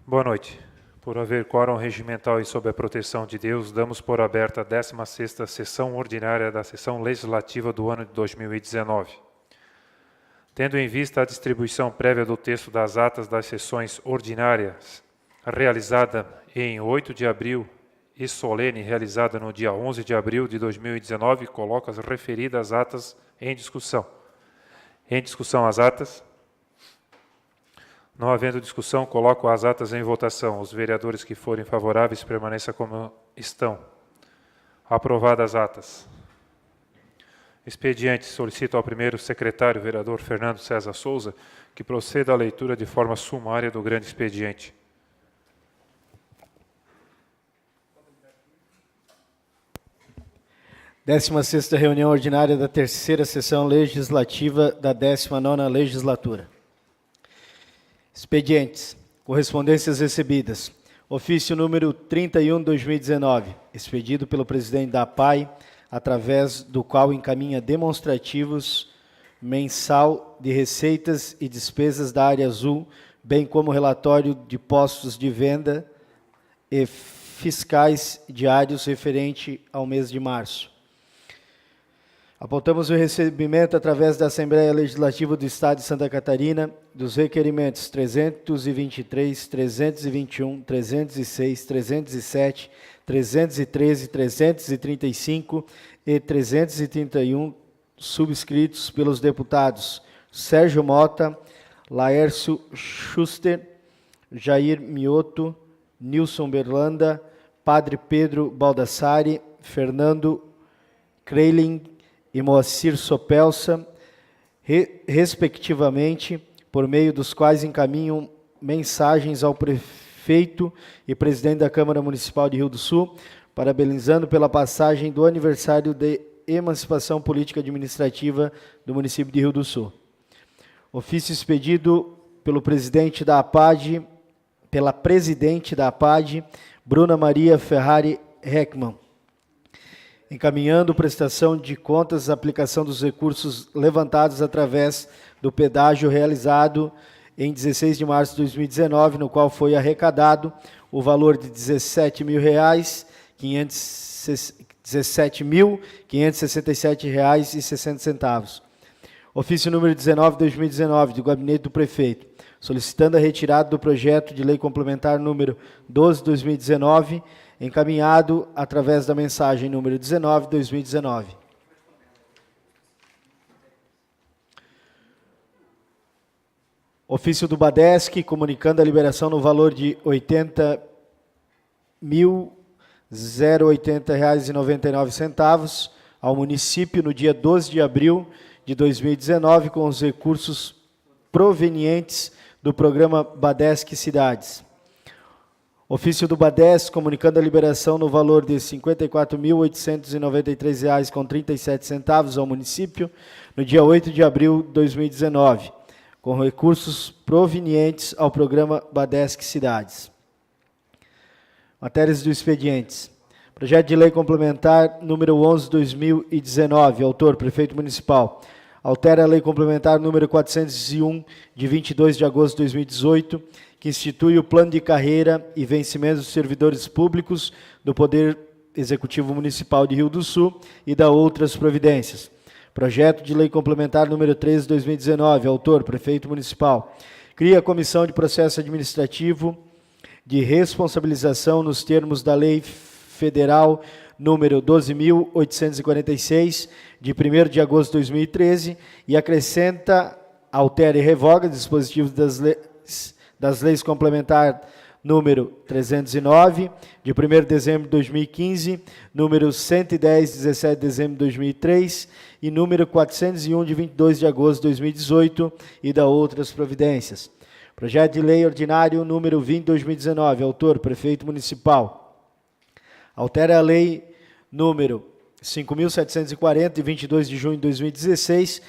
Boa noite. Por haver quórum regimental e sob a proteção de Deus, damos por aberta a 16ª sessão ordinária da sessão legislativa do ano de 2019. Tendo em vista a distribuição prévia do texto das atas das sessões ordinárias, realizada em 8 de abril e solene, realizada no dia 11 de abril de 2019, coloco as referidas atas em discussão. Em discussão as atas. Não havendo discussão, coloco as atas em votação. Os vereadores que forem favoráveis permaneçam como estão. Aprovadas as atas. Expediente. Solicito ao primeiro secretário, vereador Fernando César Souza, que proceda à leitura de forma sumária do grande expediente. Décima sexta reunião ordinária da terceira sessão legislativa da 19ª legislatura. Expedientes. Correspondências recebidas. Ofício número 31/2019, expedido pelo presidente da APAI, através do qual encaminha demonstrativos mensal de receitas e despesas da área azul, bem como relatório de postos de venda e fiscais diários referente ao mês de março. Apontamos o recebimento, através da Assembleia Legislativa do Estado de Santa Catarina, dos requerimentos 323, 321, 306, 307, 313, 335 e 331, subscritos pelos deputados Sérgio Mota, Laércio Schuster, Jair Mioto, Nilson Berlanda, Padre Pedro Baldassari, Fernando Kreiling e Moacir Sopelsa, respectivamente, por meio dos quais encaminham mensagens ao prefeito e presidente da Câmara Municipal de Rio do Sul, parabenizando pela passagem do aniversário de emancipação política administrativa do município de Rio do Sul. Ofício expedido pelo presidente da APAD, pela presidente da APAD, Bruna Maria Ferrari Heckmann, encaminhando prestação de contas, aplicação dos recursos levantados através do pedágio realizado em 16 de março de 2019, no qual foi arrecadado o valor de R$ 17.567,60. Ofício número 19/2019, do Gabinete do Prefeito, solicitando a retirada do projeto de lei complementar número 12/2019, encaminhado através da mensagem número 19/2019. Ofício do Badesc, comunicando a liberação no valor de R$ 80.080,99 ao município no dia 12 de abril de 2019, com os recursos provenientes do programa Badesc Cidades. Ofício do Badesc, comunicando a liberação no valor de R$ 54.893,37 ao município, no dia 8 de abril de 2019, com recursos provenientes ao programa Badesc Cidades. Matérias do expedientes. Projeto de lei complementar número 11/2019, autor, prefeito municipal. Altera a lei complementar número 401, de 22 de agosto de 2018, que institui o plano de carreira e vencimento dos servidores públicos do Poder Executivo Municipal de Rio do Sul e da outras providências. Projeto de lei complementar número 13/2019, autor, prefeito municipal. Cria a Comissão de Processo Administrativo de Responsabilização nos termos da Lei Federal número 12.846, de 1º de agosto de 2013, e acrescenta, altera e revoga dispositivos das leis complementar número 309, de 1º de dezembro de 2015, número 110, de 17 de dezembro de 2003, e número 401, de 22 de agosto de 2018, e da outras providências. Projeto de lei ordinário número 20/2019, autor, prefeito municipal. Altera a lei número 5.740, de 22 de junho de 2016,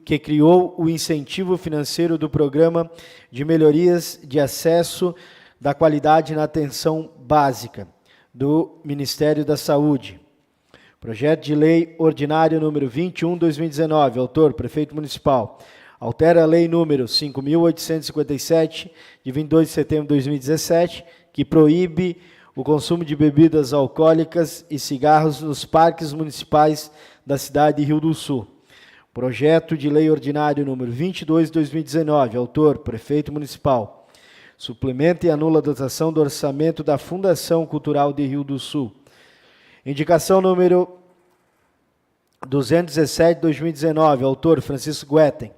que criou o incentivo financeiro do Programa de Melhorias de Acesso da Qualidade na Atenção Básica, do Ministério da Saúde. Projeto de lei ordinário número 21/2019, autor, prefeito municipal. Altera a Lei número 5.857, de 22 de setembro de 2017, que proíbe o consumo de bebidas alcoólicas e cigarros nos parques municipais da cidade de Rio do Sul. Projeto de Lei Ordinário número 22 de 2019, autor, Prefeito Municipal. Suplementa e anula a dotação do orçamento da Fundação Cultural de Rio do Sul. Indicação número 217 de 2019, autor, Francisco Guetem.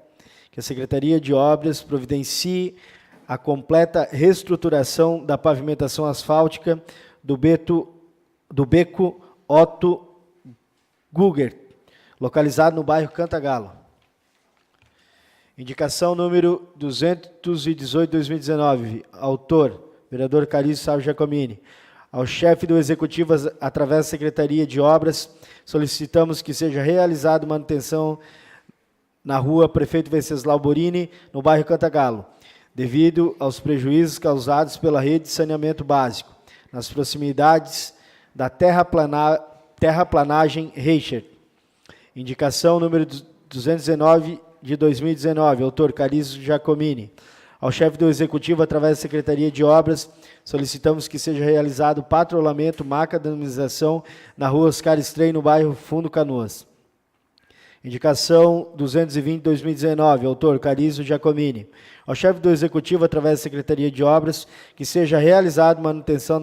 Que a Secretaria de Obras providencie a completa reestruturação da pavimentação asfáltica do beco Otto Gugger, localizado no bairro Cantagalo. Indicação número 218 de 2019, autor, vereador Calixto Sávio Giacomini. Ao chefe do Executivo, através da Secretaria de Obras, solicitamos que seja realizada manutenção na rua Prefeito Venceslau Borini, no bairro Cantagalo, devido aos prejuízos causados pela rede de saneamento básico, nas proximidades da terraplanagem Reichert. Indicação número 219 de 2019, autor Calixto Giacomini. Ao chefe do Executivo, através da Secretaria de Obras, solicitamos que seja realizado patrulhamento, macadamização na rua Oscar Estreio, no bairro Fundo Canoas. Indicação 220 de 2019, autor Calixto Giacomini. Ao chefe do Executivo, através da Secretaria de Obras, que seja realizado manutenção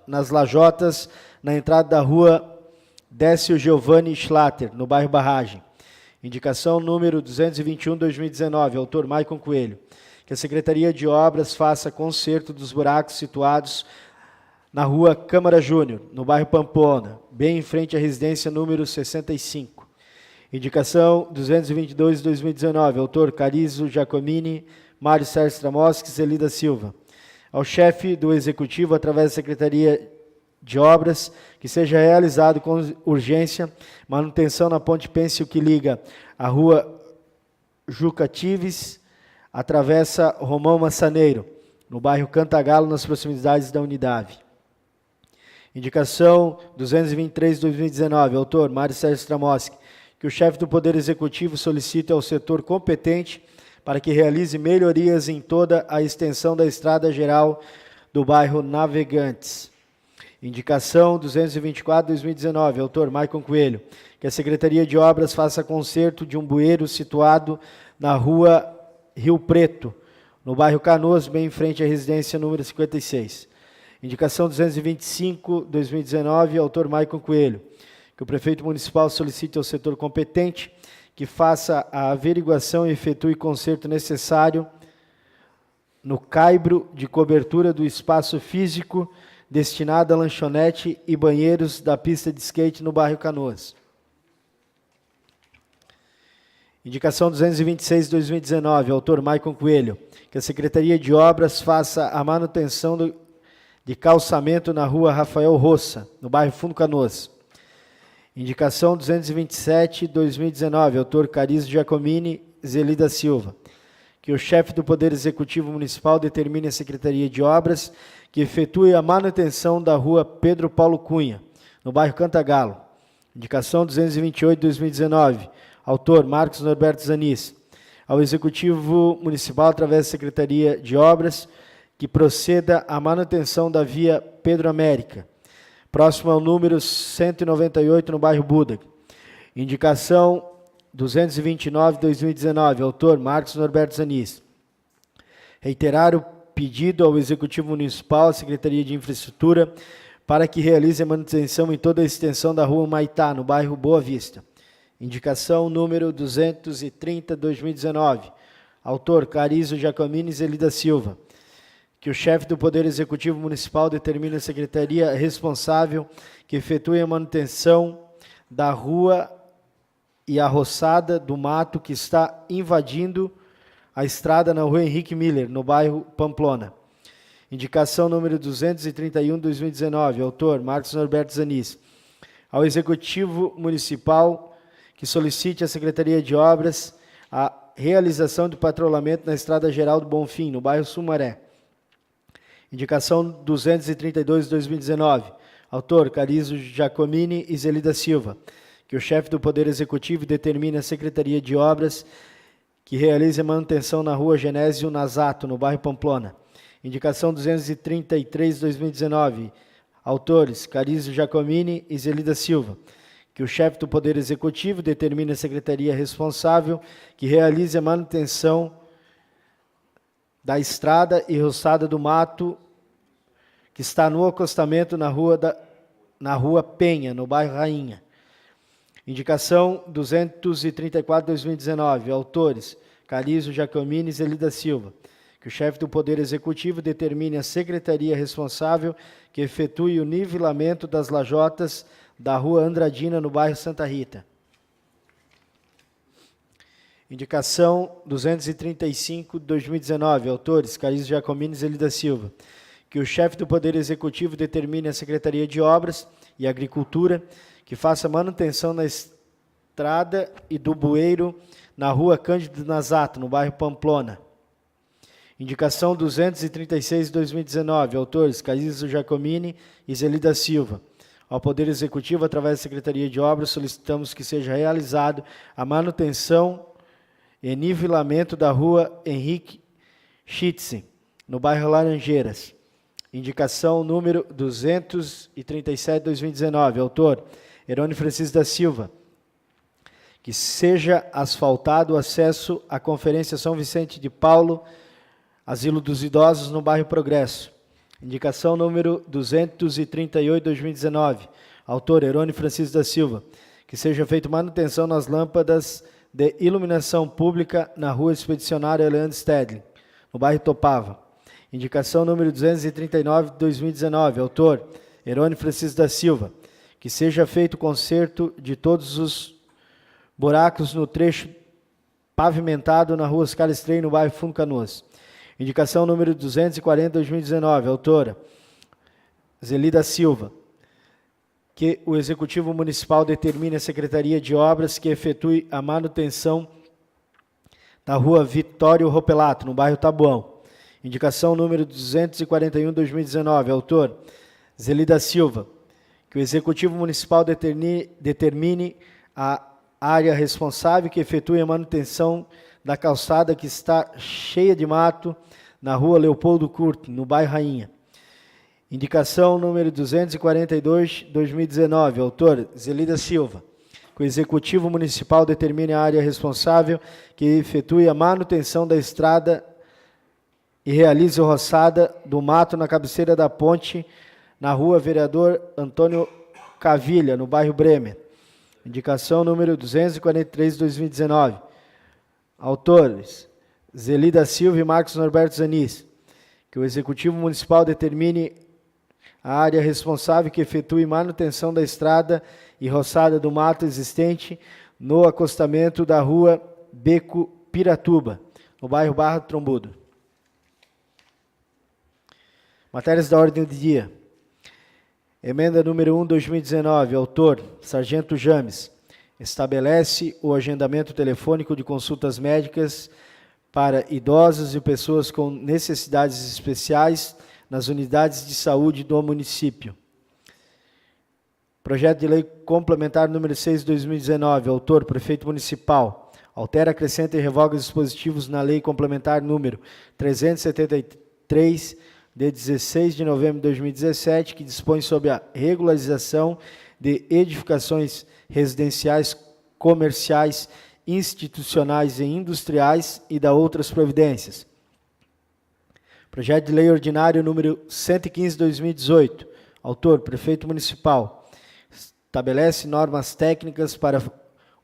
nas lajotas na entrada da rua Décio Giovanni Schlatter, no bairro Barragem. Indicação número 221 de 2019, autor Maicon Coelho. Que a Secretaria de Obras faça conserto dos buracos situados na rua Câmara Júnior, no bairro Pamplona, bem em frente à residência número 65. Indicação 222 de 2019, autor Calixto Giacomini, Mário Sérgio Stramoski, Zelida Silva. Ao chefe do Executivo, através da Secretaria de Obras, que seja realizado com urgência manutenção na ponte pêncil que liga a rua Juca Tives, atravessa Romão Massaneiro, no bairro Cantagalo, nas proximidades da Unidade. Indicação 223 de 2019, autor Mário Sérgio Stramoski, que o chefe do Poder Executivo solicite ao setor competente para que realize melhorias em toda a extensão da estrada geral do bairro Navegantes. Indicação 224 de 2019, autor Maicon Coelho, que a Secretaria de Obras faça conserto de um bueiro situado na rua Rio Preto, no bairro Canoas, bem em frente à residência número 56. Indicação 225 de 2019, autor Maicon Coelho, que o Prefeito Municipal solicite ao setor competente que faça a averiguação e efetue conserto necessário no caibro de cobertura do espaço físico destinado a lanchonete e banheiros da pista de skate no bairro Canoas. Indicação 226 de 2019, autor Maicon Coelho, que a Secretaria de Obras faça a manutenção de calçamento na rua Rafael Roça, no bairro Fundo Canoas. Indicação 227 de 2019, autor Calixto Giacomini, Zelida Silva, que o chefe do Poder Executivo Municipal determine a Secretaria de Obras que efetue a manutenção da rua Pedro Paulo Cunha, no bairro Cantagalo. Indicação 228 de 2019, autor Marcos Norberto Zanis, ao Executivo Municipal, através da Secretaria de Obras, que proceda à manutenção da via Pedro América, próximo ao número 198, no bairro Buda. Indicação 229 de 2019, autor Marcos Norberto Zanis. Reiterar o pedido ao Executivo Municipal, à Secretaria de Infraestrutura, para que realize a manutenção em toda a extensão da rua Maitá, no bairro Boa Vista. Indicação número 230 de 2019, autor Calixto Giacomini, Zelida Silva, que o chefe do Poder Executivo Municipal determine a Secretaria responsável que efetue a manutenção da rua e a roçada do mato que está invadindo a estrada na rua Henrique Miller, no bairro Pamplona. Indicação número 231 de 2019, autor Marcos Norberto Zanis, ao Executivo Municipal que solicite à Secretaria de Obras a realização de patrulhamento na Estrada Geral do Bonfim, no bairro Sumaré. Indicação 232 de 2019, autor Calixto Giacomini e Zelida Silva, que o chefe do Poder Executivo determine a Secretaria de Obras que realize a manutenção na rua Genésio Nazato, no bairro Pamplona. Indicação 233/2019. Autores: Carizio Giacomini e Zelida Silva. Que o chefe do Poder Executivo determine a secretaria responsável que realize a manutenção da estrada e roçada do mato que está no acostamento na rua Penha, no bairro Rainha. Indicação 234/2019. Autores: Carizio Giacomini e Zelida Silva. Que o chefe do Poder Executivo determine a secretaria responsável que efetue o nivelamento das lajotas da rua Andradina, no bairro Santa Rita. Indicação 235/2019. Autores: Carizio Giacomini e Zelida Silva. Que o chefe do Poder Executivo determine a Secretaria de Obras e Agricultura que faça manutenção na estrada e do bueiro na rua Cândido Nazato, no bairro Pamplona. Indicação 236/2019. Autores: Carizio Giacomini e Zelida Silva. Ao Poder Executivo, através da Secretaria de Obras, solicitamos que seja realizado a manutenção e nivelamento da rua Henrique Schitze, no bairro Laranjeiras. Indicação número 237/2019. Autor: Herônio Francisco da Silva. Que seja asfaltado o acesso à Conferência São Vicente de Paulo, Asilo dos Idosos, no bairro Progresso. Indicação número 238/2019. Autor: Herônio Francisco da Silva. Que seja feita manutenção nas lâmpadas de iluminação pública na rua Expedicionária Leandro Stedlin, no bairro Topava. Indicação número 239/2019. Autor: Herônio Francisco da Silva. Que seja feito o conserto de todos os buracos no trecho pavimentado na rua Oscar Estreio, no bairro Fundo Canoas. Indicação número 240/2019. Autora: Zelida Silva. Que o Executivo Municipal determine a Secretaria de Obras que efetue a manutenção da rua Vitório Ropelato, no bairro Tabuão. Indicação número 241/2019. Autor: Zelida Silva. Que o Executivo Municipal determine a área responsável que efetue a manutenção da calçada que está cheia de mato na rua Leopoldo Curto, no bairro Rainha. Indicação número 242/2019. Autor: Zelida Silva. Que o Executivo Municipal determine a área responsável que efetue a manutenção da estrada e realize a roçada do mato na cabeceira da ponte na rua Vereador Antônio Cavilha, no bairro Bremer. Indicação número 243/2019. Autores: Zelida Silva e Marcos Norberto Zanis. Que o Executivo Municipal determine a área responsável que efetue manutenção da estrada e roçada do mato existente no acostamento da rua Beco Piratuba, no bairro Barra do Trombudo. Matérias da ordem do dia. Emenda número 1/2019. Autor: Sargento James. Estabelece o agendamento telefônico de consultas médicas para idosos e pessoas com necessidades especiais nas unidades de saúde do município. Projeto de lei complementar número 6/2019. Autor: Prefeito Municipal. Altera, acrescenta e revoga os dispositivos na lei complementar número 373, de 16 de novembro de 2017, que dispõe sobre a regularização de edificações residenciais, comerciais, institucionais e industriais e da outras providências. Projeto de lei ordinário número 115/2018. Autor: Prefeito Municipal. Estabelece normas técnicas para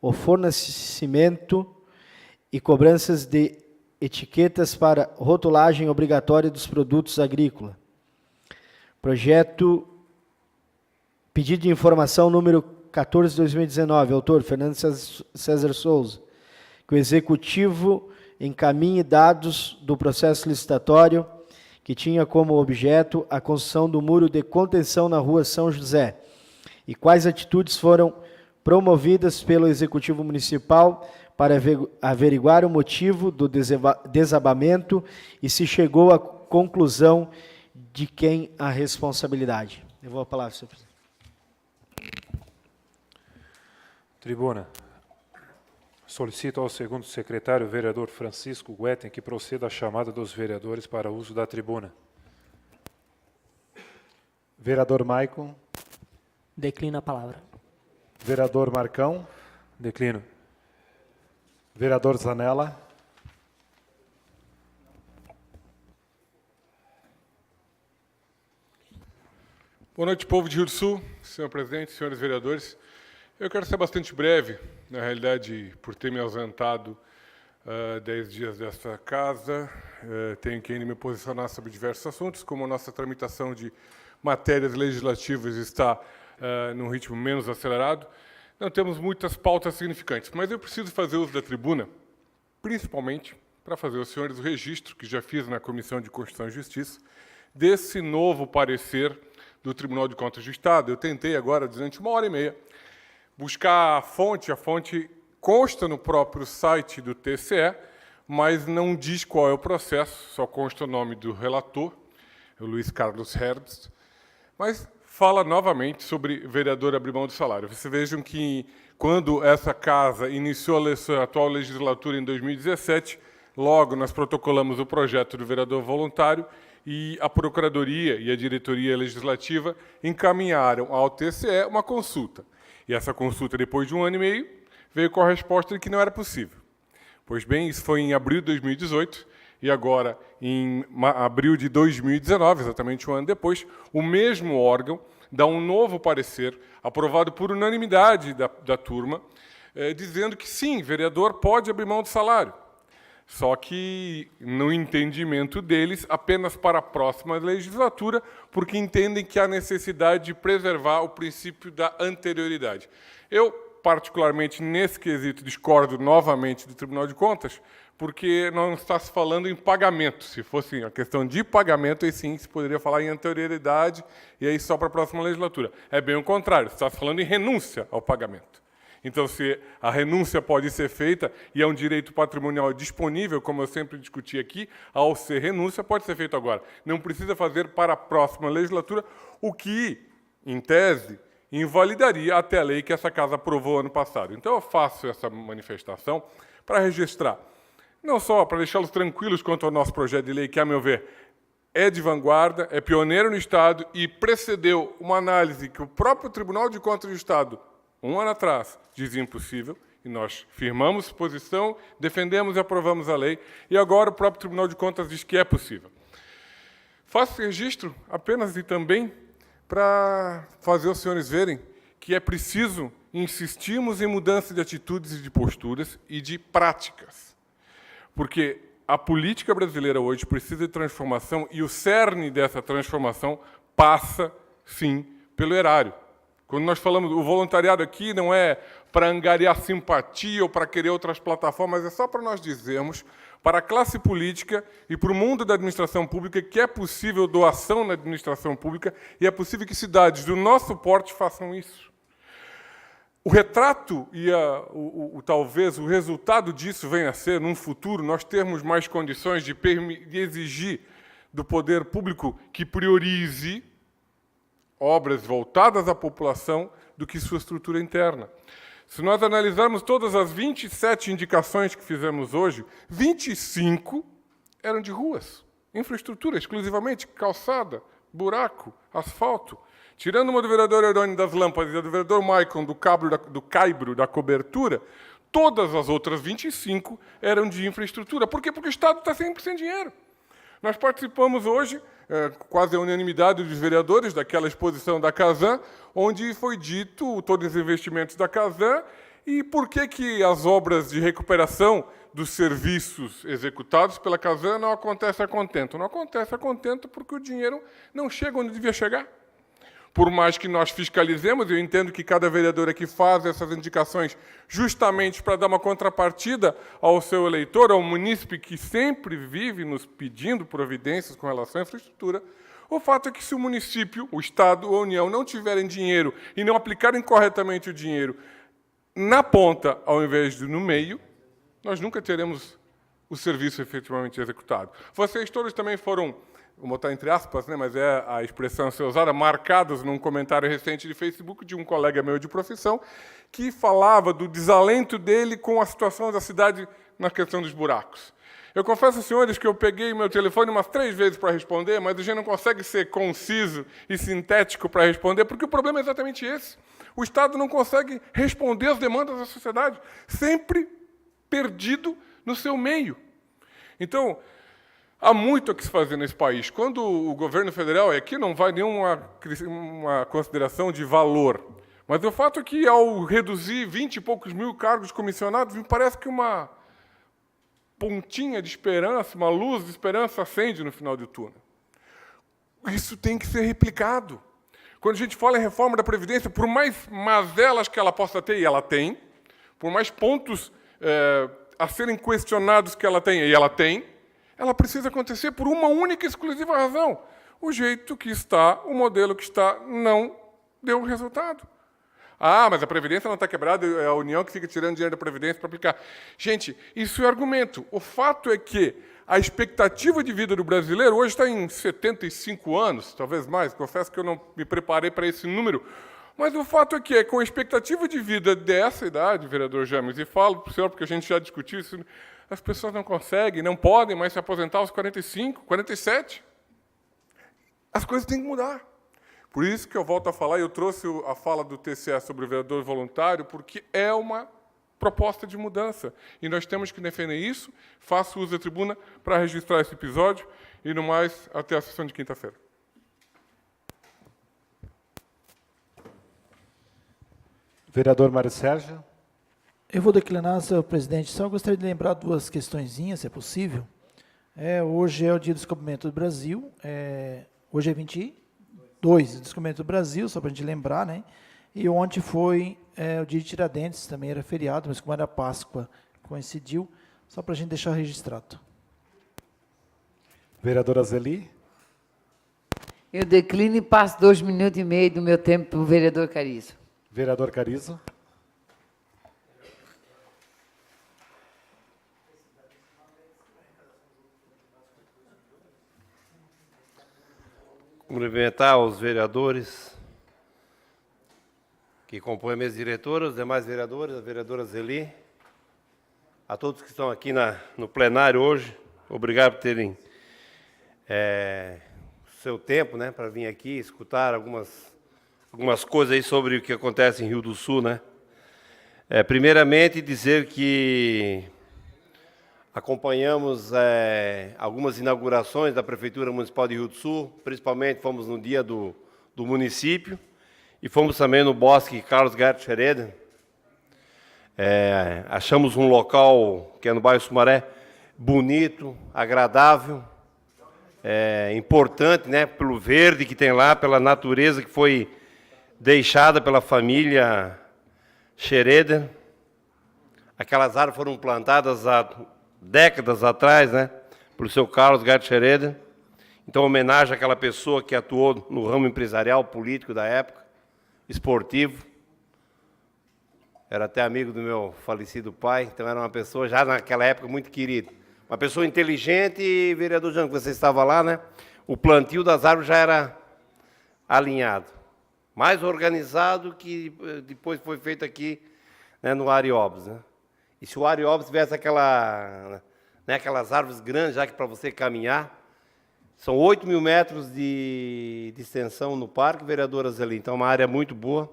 o fornecimento e cobranças de etiquetas para rotulagem obrigatória dos produtos agrícolas. Projeto, pedido de informação número 14/2019, autor Fernando César Souza. Que o Executivo encaminhe dados do processo licitatório que tinha como objeto a construção do muro de contenção na rua São José e quais atitudes foram promovidas pelo Executivo Municipal para averiguar o motivo do desabamento e se chegou à conclusão de quem a responsabilidade. Eu vou a palavra, senhor presidente. Tribuna. Solicito ao segundo secretário, vereador Francisco Guetem, que proceda à chamada dos vereadores para uso da tribuna. Vereador Maicon. Declina a palavra. Vereador Marcão. Declino. Vereador Zanella. Boa noite, povo de Rio do Sul, senhor presidente, senhores vereadores. Eu quero ser bastante breve, na realidade, por ter me ausentado 10 dias desta casa. Tenho que ainda me posicionar sobre diversos assuntos, como a nossa tramitação de matérias legislativas está num ritmo menos acelerado. Não temos muitas pautas significantes, mas eu preciso fazer uso da tribuna, principalmente para fazer aos senhores o registro, que já fiz na Comissão de Constituição e Justiça, desse novo parecer do Tribunal de Contas do Estado. Eu tentei agora, durante 1h30, buscar a fonte consta no próprio site do TCE, mas não diz qual é o processo, só consta o nome do relator, o Luiz Carlos Herbst, mas fala novamente sobre vereador abrir mão do salário. Vocês vejam que, quando essa casa iniciou a atual legislatura em 2017, logo nós protocolamos o projeto do vereador voluntário, e a Procuradoria e a Diretoria Legislativa encaminharam ao TCE uma consulta. E essa consulta, depois de 1 ano e meio, veio com a resposta de que não era possível. Pois bem, isso foi em abril de 2018, e agora, em abril de 2019, exatamente 1 ano depois, o mesmo órgão dá um novo parecer, aprovado por unanimidade da turma, dizendo que sim, vereador pode abrir mão do salário. Só que, no entendimento deles, apenas para a próxima legislatura, porque entendem que há necessidade de preservar o princípio da anterioridade. Eu, particularmente, nesse quesito, discordo novamente do Tribunal de Contas, porque não está se falando em pagamento. Se fosse a questão de pagamento, aí sim se poderia falar em anterioridade, e aí só para a próxima legislatura. É bem o contrário, está se falando em renúncia ao pagamento. Então, se a renúncia pode ser feita, e é um direito patrimonial disponível, como eu sempre discuti aqui, ao ser renúncia, pode ser feito agora. Não precisa fazer para a próxima legislatura, o que, em tese, invalidaria até a lei que essa casa aprovou ano passado. Então, eu faço essa manifestação para registrar, não só para deixá-los tranquilos quanto ao nosso projeto de lei, que, a meu ver, é de vanguarda, é pioneiro no Estado e precedeu uma análise que o próprio Tribunal de Contas do Estado, 1 ano atrás, dizia impossível, e nós firmamos posição, defendemos e aprovamos a lei, e agora o próprio Tribunal de Contas diz que é possível. Faço esse registro apenas e também para fazer os senhores verem que é preciso insistirmos em mudança de atitudes e de posturas e de práticas. Porque a política brasileira hoje precisa de transformação e o cerne dessa transformação passa, sim, pelo erário. Quando nós falamos, o voluntariado aqui não é para angariar simpatia ou para querer outras plataformas, é só para nós dizermos para a classe política e para o mundo da administração pública que é possível doação na administração pública e é possível que cidades do nosso porte façam isso. O retrato e talvez o resultado disso venha a ser, num futuro, nós termos mais condições de exigir do poder público que priorize obras voltadas à população do que sua estrutura interna. Se nós analisarmos todas as 27 indicações que fizemos hoje, 25 eram de ruas, infraestrutura exclusivamente, calçada, buraco, asfalto. Tirando uma do vereador Herónimo das Lâmpadas e a do vereador Maicon do caibro da cobertura, todas as outras 25 eram de infraestrutura. Por quê? Porque o Estado está sempre sem dinheiro. Nós participamos hoje, quase a unanimidade dos vereadores, daquela exposição da Casan, onde foi dito todos os investimentos da Casan e por que as obras de recuperação dos serviços executados pela Casan não acontecem a contento. Não acontece a contento porque o dinheiro não chega onde devia chegar. Por mais que nós fiscalizemos, eu entendo que cada vereador aqui faz essas indicações justamente para dar uma contrapartida ao seu eleitor, ao munícipe que sempre vive nos pedindo providências com relação à infraestrutura. O fato é que se o município, o Estado ou a União não tiverem dinheiro e não aplicarem corretamente o dinheiro na ponta ao invés de no meio, nós nunca teremos o serviço efetivamente executado. Vocês todos também foram vou botar entre aspas, né, mas é a expressão a ser usada, marcados num comentário recente de Facebook de um colega meu de profissão, que falava do desalento dele com a situação da cidade na questão dos buracos. Eu confesso, senhores, que eu peguei meu telefone umas 3 vezes para responder, mas a gente não consegue ser conciso e sintético para responder, porque o problema é exatamente esse. O Estado não consegue responder às demandas da sociedade, sempre perdido no seu meio. Então, há muito a que se fazer nesse país. Quando o governo federal, e aqui não vai nenhuma uma consideração de valor, mas o fato é que, ao reduzir 20 e poucos mil cargos comissionados, me parece que uma pontinha de esperança, uma luz de esperança acende no final do túnel. Isso tem que ser replicado. Quando a gente fala em reforma da Previdência, por mais mazelas que ela possa ter, e ela tem, por mais pontos a serem questionados que ela tem, e ela tem, ela precisa acontecer por uma única e exclusiva razão. O jeito que está, o modelo que está, não deu resultado. Ah, mas a Previdência não está quebrada, é a União que fica tirando dinheiro da Previdência para aplicar. Gente, isso é argumento. O fato é que a expectativa de vida do brasileiro hoje está em 75 anos, talvez mais, confesso que eu não me preparei para esse número, mas o fato é que, com a expectativa de vida dessa idade, vereador James, e falo para o senhor porque a gente já discutiu isso, as pessoas não conseguem, não podem mais se aposentar aos 45, 47. As coisas têm que mudar. Por isso que eu volto a falar, eu trouxe a fala do TCE sobre o vereador voluntário, porque é uma proposta de mudança. E nós temos que defender isso. Faço uso da tribuna para registrar esse episódio. E, no mais, até a sessão de quinta-feira. Vereador Mário Sérgio. Eu vou declinar, senhor presidente. Só gostaria de lembrar 2 questõezinhas, se é possível. Hoje é o dia do descobrimento do Brasil. Hoje é 22, o descobrimento do Brasil, só para a gente lembrar, né? E ontem foi o dia de Tiradentes, também era feriado, mas como era Páscoa, coincidiu, só para a gente deixar registrado. Vereadora Zeli. Eu declino e passo 2 minutos e meio do meu tempo para o vereador Carizo. Vereador Carizo. Cumprimentar os vereadores que compõem a mesa diretora, os demais vereadores, a vereadora Zeli, a todos que estão aqui no plenário hoje. Obrigado por terem seu tempo, né, para vir aqui escutar algumas coisas aí sobre o que acontece em Rio do Sul, né? Primeiramente, dizer que acompanhamos algumas inaugurações da Prefeitura Municipal de Rio do Sul, principalmente fomos no dia do município e fomos também no Bosque Carlos Gert Schroeder. Achamos um local, que é no bairro Sumaré, bonito, agradável, importante, né, pelo verde que tem lá, pela natureza que foi deixada pela família Schroeder. Aquelas árvores foram plantadas há décadas atrás, né, por seu Carlos Gert Schroeder. Então, homenagem àquela pessoa que atuou no ramo empresarial, político da época, esportivo. Era até amigo do meu falecido pai, então era uma pessoa já naquela época muito querida. Uma pessoa inteligente, e, vereador Jean, que você estava lá, né? O plantio das árvores já era alinhado. Mais organizado que depois foi feito aqui, né, no Ariobes, né? E se o Ariobes tivesse aquelas árvores grandes, já que para você caminhar, são 8.000 metros de extensão no parque, vereadoras ali, então é uma área muito boa.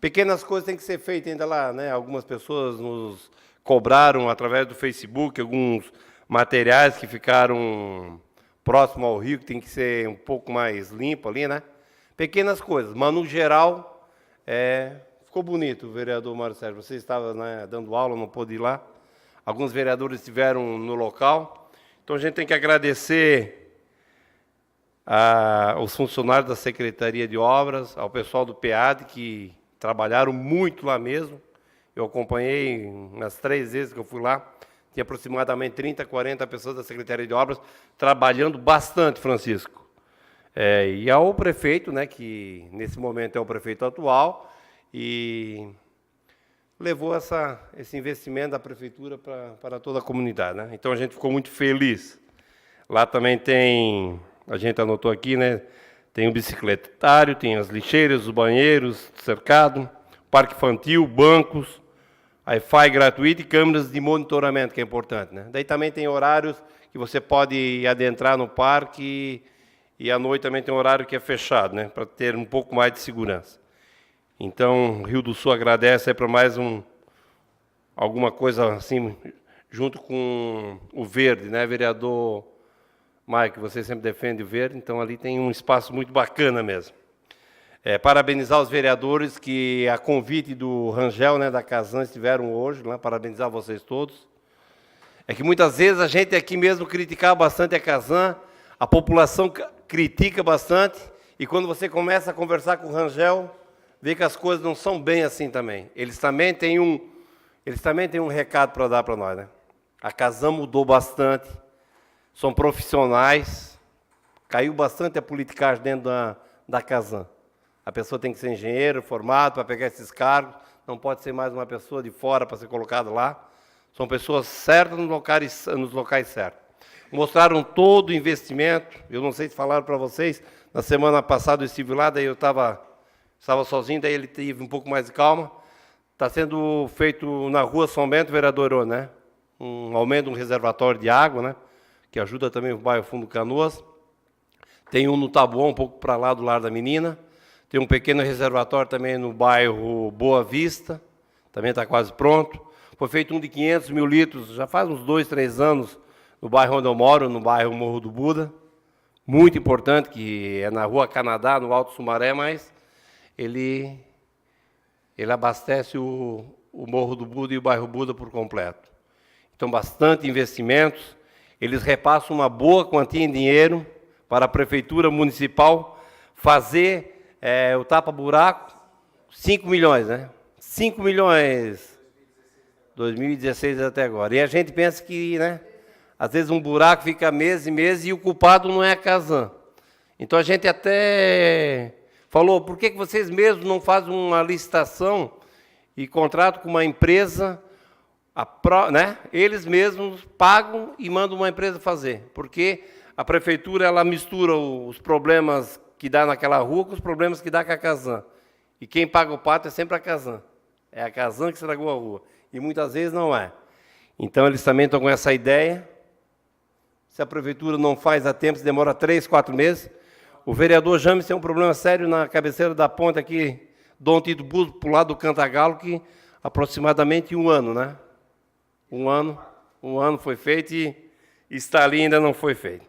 Pequenas coisas têm que ser feitas ainda lá, né? Algumas pessoas nos cobraram, através do Facebook, alguns materiais que ficaram próximo ao rio, que tem que ser um pouco mais limpo ali, né? Pequenas coisas, mas no geral, ficou bonito, vereador Mário Sérgio. Você estava, né, dando aula, não pôde ir lá. Alguns vereadores estiveram no local. Então, a gente tem que agradecer aos funcionários da Secretaria de Obras, ao pessoal do PEAD, que trabalharam muito lá mesmo. Eu acompanhei nas 3 vezes que eu fui lá. Tinha aproximadamente 30, 40 pessoas da Secretaria de Obras trabalhando bastante, Francisco. E ao prefeito, né, que nesse momento é o prefeito atual, e levou esse investimento da prefeitura para toda a comunidade, né? Então, a gente ficou muito feliz. Lá também tem a gente anotou aqui, né? Tem o bicicletário, tem as lixeiras, os banheiros, cercado, parque infantil, bancos, Wi-Fi gratuito e câmeras de monitoramento, que é importante, né? Daí também tem horários que você pode adentrar no parque e à noite também tem um horário que é fechado, né? Para ter um pouco mais de segurança. Então, Rio do Sul agradece aí para mais alguma coisa assim, junto com o verde, né, vereador Mike, você sempre defende o verde, então ali tem um espaço muito bacana mesmo. Parabenizar os vereadores que, a convite do Rangel, né, da Casan, estiveram hoje lá, parabenizar vocês todos. É que muitas vezes a gente aqui mesmo criticava bastante a Casan, a população critica bastante, e quando você começa a conversar com o Rangel, vê que as coisas não são bem assim também. Eles também têm um recado para dar para nós, né? A Casan mudou bastante, são profissionais, caiu bastante a politicagem dentro da Casan. A pessoa tem que ser engenheiro, formado para pegar esses cargos, não pode ser mais uma pessoa de fora para ser colocado lá. São pessoas certas nos locais certos. Mostraram todo o investimento, eu não sei se falaram para vocês, na semana passada eu estive lá, daí eu estava sozinho, daí ele teve um pouco mais de calma. Está sendo feito na rua São Bento, vereador Heron, né? Um aumento do reservatório de água, né? Que ajuda também o bairro Fundo Canoas. Tem um no Taboão, um pouco para lá do Lar da Menina. Tem um pequeno reservatório também no bairro Boa Vista, também está quase pronto. Foi feito um de 500 mil litros, já faz uns 2, 3 anos, no bairro onde eu moro, no bairro Morro do Buda. Muito importante, que é na Rua Canadá, no Alto Sumaré, mas ele abastece o Morro do Buda e o bairro Buda por completo. Então, bastante investimentos. Eles repassam uma boa quantia em dinheiro para a Prefeitura Municipal fazer o tapa-buraco, 5 milhões, né? 5 milhões, 2016 até agora. E a gente pensa que, né, às vezes um buraco fica meses e meses e o culpado não é a Casan. Então a gente até falou, por que vocês mesmos não fazem uma licitação e contratam com uma empresa, né? Eles mesmos pagam e mandam uma empresa fazer, porque a prefeitura ela mistura os problemas que dá naquela rua com os problemas que dá com a Casan. E quem paga o pato é sempre a Casan. É a Casan que estragou a rua. E muitas vezes não é. Então eles também estão com essa ideia. Se a prefeitura não faz a tempo, se demora 3, 4 meses. O vereador James tem um problema sério na cabeceira da ponte aqui, Dom Tito Busto, para o lado do Cantagalo, que aproximadamente 1 ano, né? Um ano foi feito e está ali ainda não foi feito.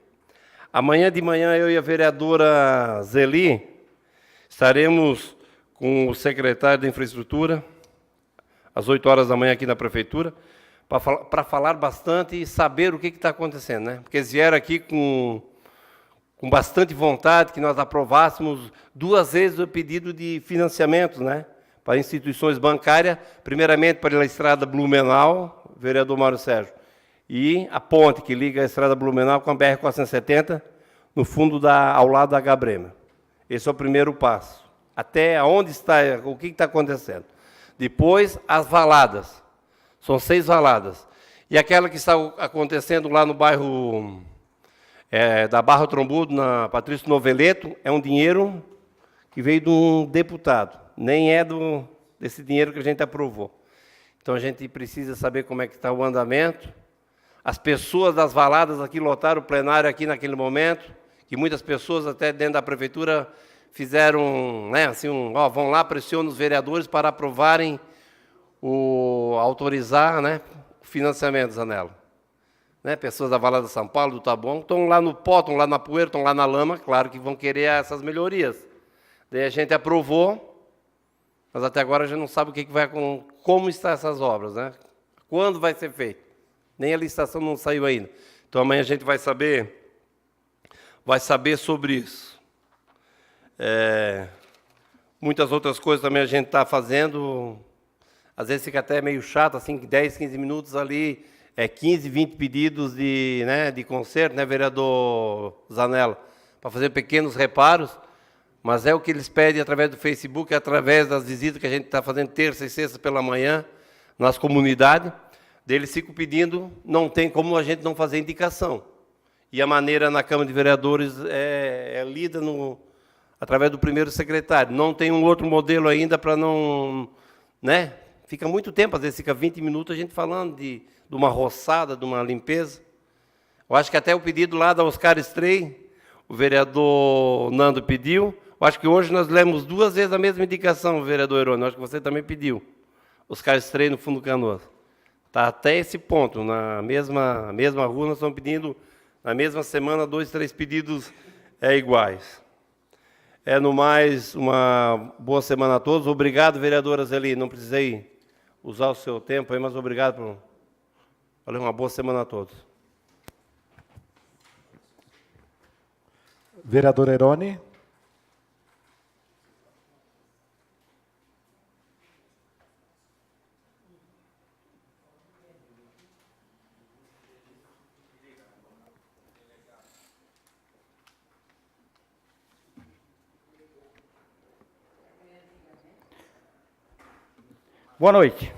Amanhã de manhã, eu e a vereadora Zeli estaremos com o secretário de Infraestrutura, às 8 horas da manhã aqui na Prefeitura, para falar bastante e saber o que está acontecendo, né? Porque eles vieram aqui com bastante vontade que nós aprovássemos 2 vezes o pedido de financiamento, né? Para instituições bancárias, primeiramente para a estrada Blumenau, vereador Mário Sérgio, e a ponte que liga a estrada Blumenau com a BR-470, no fundo ao lado da Gabrema. Esse é o primeiro passo. Até onde está, o que está acontecendo. Depois, as valadas. São 6 valadas. E aquela que está acontecendo lá no bairro da Barra Trombudo, na Patrício Noveleto, é um dinheiro que veio de um deputado. Nem é desse dinheiro que a gente aprovou. Então, a gente precisa saber como é que está o andamento. As pessoas das valadas aqui lotaram o plenário aqui naquele momento, que muitas pessoas até dentro da prefeitura fizeram, né, assim, vão lá, pressionam os vereadores para aprovarem autorizar, né, o financiamento, Zanella. Né, pessoas da Valada São Paulo, do Taboão, estão lá no pó, estão lá na poeira, estão lá na lama, claro que vão querer essas melhorias. Daí a gente aprovou, mas até agora a gente não sabe o que vai, como estão essas obras, né? Quando vai ser feito. Nem a licitação não saiu ainda. Então, amanhã a gente vai saber sobre isso. Muitas outras coisas também a gente está fazendo. Às vezes fica até meio chato, assim, 10, 15 minutos ali, 15, 20 pedidos de conserto, né, vereador Zanella, para fazer pequenos reparos, mas é o que eles pedem através do Facebook, através das visitas que a gente está fazendo terça e sexta pela manhã, nas comunidades. Eles ficam pedindo, não tem como a gente não fazer indicação. e a maneira na Câmara de Vereadores é lida através do primeiro secretário. Não tem um outro modelo ainda para não... Né? Fica muito tempo, às vezes fica 20 minutos a gente falando de uma roçada, de uma limpeza. Eu acho que até o pedido lá da Oscar Stray, o vereador Nando pediu. Eu acho que hoje nós lemos 2 vezes a mesma indicação, vereador Herônimo. Acho que você também pediu. Oscar Stray no Fundo Canoas. Está até esse ponto. Na mesma rua, nós estamos pedindo, na mesma semana, 2, 3 pedidos iguais. No mais, uma boa semana a todos. Obrigado, vereadora Zeli. Não precisei usar o seu tempo aí, mas obrigado. Valeu, uma boa semana a todos. Vereador Herone. Boa noite.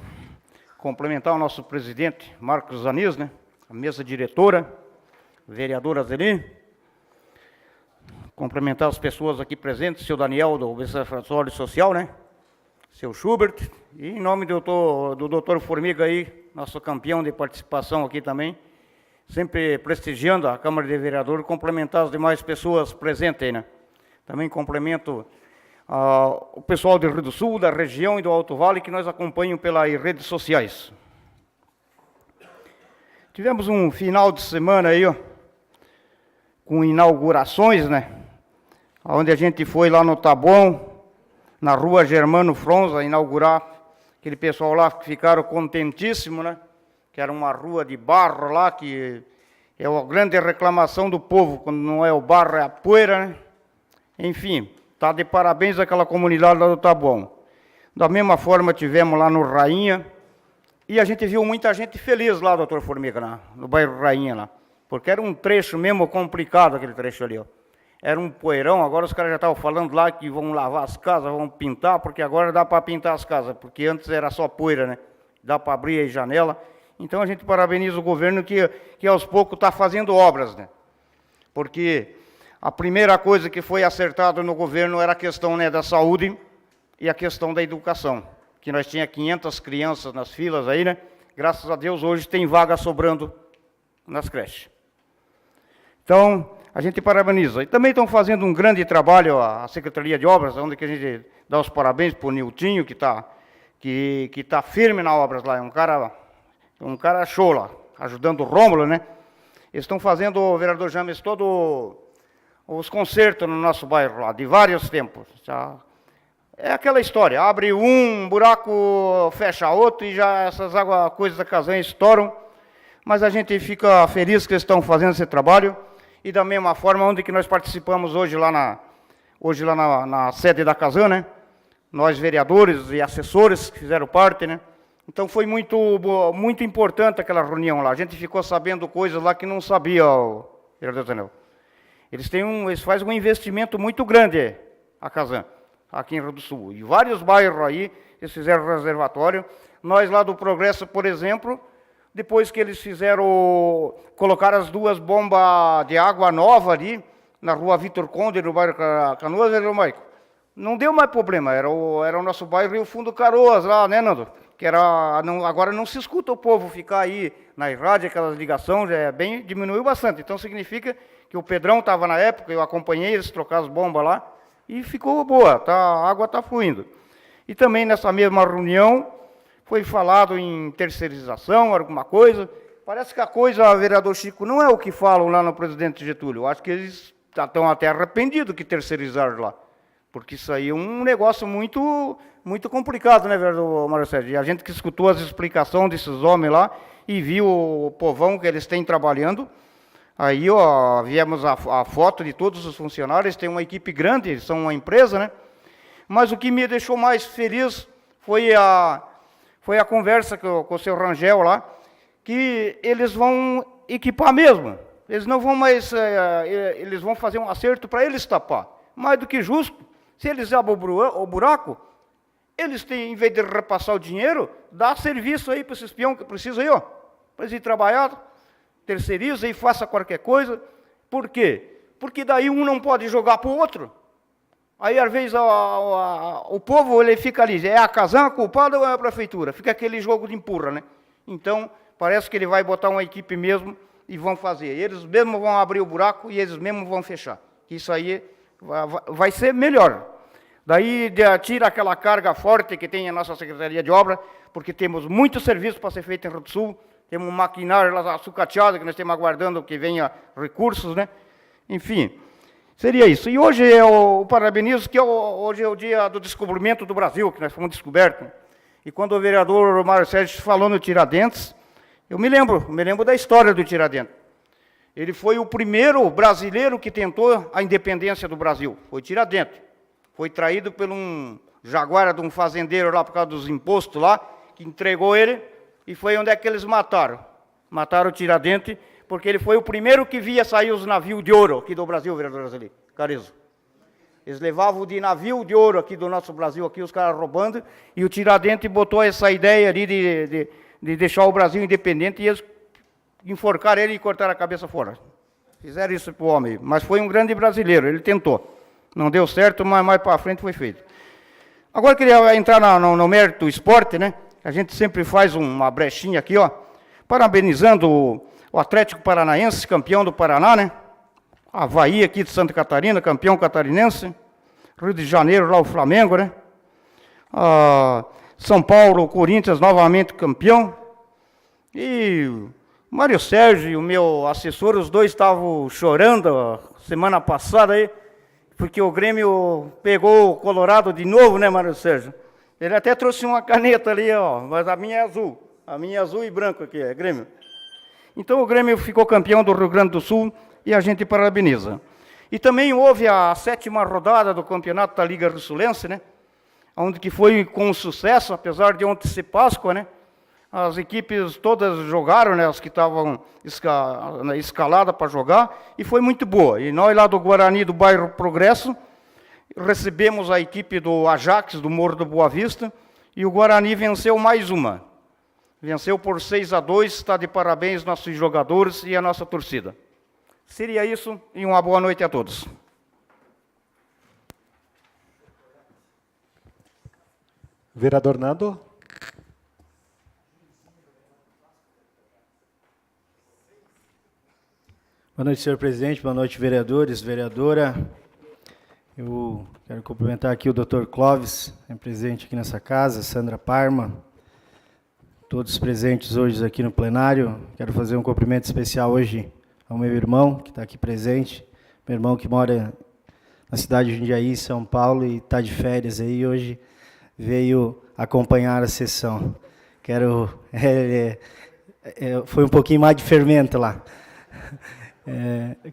Cumprimentar o nosso presidente, Marcos Anis, né? A mesa diretora, vereadora Zeli. Cumprimentar as pessoas aqui presentes, seu Daniel, do Observatório Social, né? Seu Schubert. E em nome do doutor Formiga aí, nosso campeão de participação aqui também, sempre prestigiando a Câmara de Vereadores, complementar as demais pessoas presentes aí, né? Também cumprimento o pessoal do Rio do Sul, da região e do Alto Vale, que nós acompanham pelas redes sociais. Tivemos um final de semana aí, ó, com inaugurações, né? Onde a gente foi lá no Taboão, na rua Germano Fronza, inaugurar. Aquele pessoal lá que ficaram contentíssimos, né? Que era uma rua de barro lá, que é a grande reclamação do povo, quando não é o barro, é a poeira, né? Enfim, está de parabéns àquela comunidade lá do Taboão. Da mesma forma, tivemos lá no Rainha, e a gente viu muita gente feliz lá, doutor Formiga, no bairro Rainha, lá. Porque era um trecho mesmo complicado, aquele trecho ali, ó. Era um poeirão, agora os caras já estavam falando lá que vão lavar as casas, vão pintar, porque agora dá para pintar as casas, porque antes era só poeira, né? Dá para abrir a janela. Então a gente parabeniza o governo que aos poucos está fazendo obras, né? Porque a primeira coisa que foi acertada no governo era a questão, né, da saúde e a questão da educação. Que nós tínhamos 500 crianças nas filas aí, né? Graças a Deus hoje tem vaga sobrando nas creches. Então, a gente parabeniza. E também estão fazendo um grande trabalho a Secretaria de Obras, onde que a gente dá os parabéns para o Niltinho, que tá firme na obras lá. É um cara show lá, ajudando o Rômulo, né? Eles estão fazendo, vereador James, todos os concertos no nosso bairro lá, de vários tempos. Já é aquela história, abre um buraco, fecha outro, e já essas coisas da casanha estouram. Mas a gente fica feliz que eles estão fazendo esse trabalho. E da mesma forma, onde que nós participamos hoje lá na sede da Casan, né? Nós, vereadores e assessores que fizeram parte, né? Então foi muito importante aquela reunião lá. A gente ficou sabendo coisas lá que não sabia, vereador Daniel. Eles fazem um investimento muito grande, a Casan, aqui em Rio do Sul. E vários bairros aí, eles fizeram reservatório. Nós lá do Progresso, por exemplo, depois que eles colocaram as 2 bombas de água nova ali, na rua Vitor Conde, no bairro Canoas, vereador Maico, não deu mais problema, era o nosso bairro Rio Fundo Canoas lá, né, Nando? Agora não se escuta o povo ficar aí na rádio, aquelas ligações, diminuiu bastante. Então significa que o Pedrão estava na época, eu acompanhei eles trocar as bombas lá, e ficou boa, a água está fluindo. E também nessa mesma reunião, foi falado em terceirização, alguma coisa. Parece que a coisa, vereador Chico, não é o que falam lá no presidente Getúlio. Eu acho que eles estão até arrependidos que terceirizaram lá. Porque isso aí é um negócio muito complicado, né, vereador Mário Sérgio? E a gente que escutou as explicações desses homens lá e viu o povão que eles têm trabalhando. Aí, ó, viemos a foto de todos os funcionários, tem uma equipe grande, são uma empresa, né? Mas o que me deixou mais feliz foi a conversa com o seu Rangel lá, que eles vão equipar mesmo. Eles não vão mais, eles vão fazer um acerto para eles tapar. Mais do que justo, se eles abrem o buraco, eles têm, em vez de repassar o dinheiro, dá serviço aí para esses peões que precisam aí, ó, para eles ir trabalhar, terceiriza e faça qualquer coisa. Por quê? Porque daí um não pode jogar para o outro. Aí, às vezes, o povo ele fica ali, é a Casan culpada ou é a prefeitura? Fica aquele jogo de empurra, né? Então, parece que ele vai botar uma equipe mesmo e vão fazer. Eles mesmos vão abrir o buraco e eles mesmos vão fechar. Isso aí vai ser melhor. Daí tira aquela carga forte que tem a nossa Secretaria de Obra, porque temos muito serviço para ser feito em Rio do Sul, temos um maquinário lá sucateado que nós estamos aguardando que venha recursos, né? Enfim, seria isso. E hoje eu parabenizo que hoje é o dia do descobrimento do Brasil, que nós fomos descobertos. E quando o vereador Mário Sérgio falou no Tiradentes, eu me lembro da história do Tiradentes. Ele foi o primeiro brasileiro que tentou a independência do Brasil, foi Tiradentes. Foi traído por um jaguara de um fazendeiro lá por causa dos impostos lá, que entregou ele, e foi onde é que eles mataram. Mataram o Tiradentes, porque ele foi o primeiro que via sair os navios de ouro aqui do Brasil, vereador Azeli, Carizo. Eles levavam de navio de ouro aqui do nosso Brasil, aqui os caras roubando, e o Tiradentes botou essa ideia ali de deixar o Brasil independente, e eles enforcaram ele e cortaram a cabeça fora. Fizeram isso para o homem, mas foi um grande brasileiro, ele tentou. Não deu certo, mas mais para frente foi feito. Agora eu queria entrar no mérito do esporte, né? A gente sempre faz uma brechinha aqui, ó, parabenizando o Atlético Paranaense, campeão do Paraná, né? Avaí aqui de Santa Catarina, campeão catarinense. Rio de Janeiro, lá o Flamengo, né? São Paulo, o Corinthians, novamente campeão. E o Mário Sérgio e o meu assessor, os dois estavam chorando semana passada aí, porque o Grêmio pegou o Colorado de novo, né, Mário Sérgio? Ele até trouxe uma caneta ali, ó, mas a minha é azul. A minha é azul e branco aqui, é Grêmio. Então o Grêmio ficou campeão do Rio Grande do Sul e a gente parabeniza. E também houve a 7ª rodada do campeonato da Liga Rio-Sulense, né? Onde que foi com sucesso, apesar de ontem ser Páscoa, né? As equipes todas jogaram, né? As que estavam escaladas para jogar, e foi muito boa. E nós lá do Guarani, do bairro Progresso, recebemos a equipe do Ajax, do Morro do Boa Vista, e o Guarani venceu mais uma. Venceu por 6-2, está de parabéns nossos jogadores e a nossa torcida. Seria isso, e uma boa noite a todos. Vereador Nando. Boa noite, senhor presidente. Boa noite, vereadores, vereadora. Eu quero cumprimentar aqui o Dr. Clóvis, presente aqui nessa casa, Sandra Parma, todos presentes hoje aqui no plenário. Quero fazer um cumprimento especial hoje ao meu irmão, que está aqui presente, meu irmão que mora na cidade de Jundiaí, São Paulo, e está de férias aí, hoje veio acompanhar a sessão. Foi um pouquinho mais de fermento lá.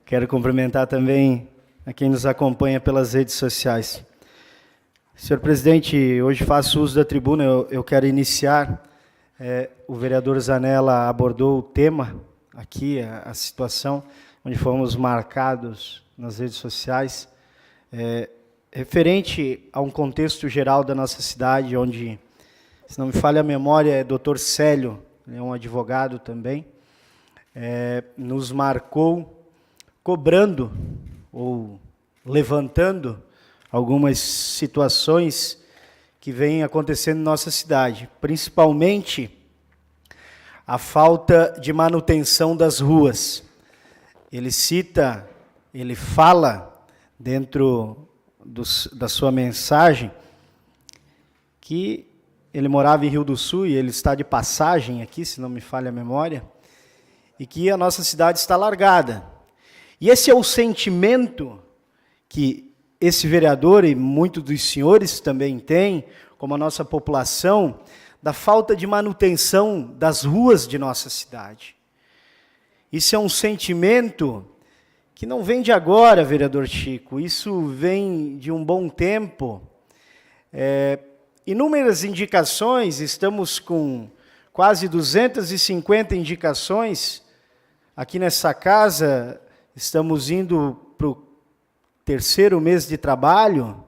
Quero cumprimentar também a quem nos acompanha pelas redes sociais. Senhor presidente, hoje faço uso da tribuna, eu quero iniciar. O vereador Zanella abordou o tema aqui, a situação onde fomos marcados nas redes sociais, referente a um contexto geral da nossa cidade, onde, se não me falha a memória, é Dr. Célio, é um advogado também, nos marcou cobrando ou levantando algumas situações que vêm acontecendo em nossa cidade, principalmente a falta de manutenção das ruas. Ele fala dentro da sua mensagem que ele morava em Rio do Sul e ele está de passagem aqui, se não me falha a memória, e que a nossa cidade está largada. E esse é o sentimento que esse vereador e muitos dos senhores também têm, como a nossa população, da falta de manutenção das ruas de nossa cidade. Isso é um sentimento que não vem de agora, vereador Chico, isso vem de um bom tempo. Inúmeras indicações, estamos com quase 250 indicações aqui nessa casa, estamos indo para o 3º mês de trabalho,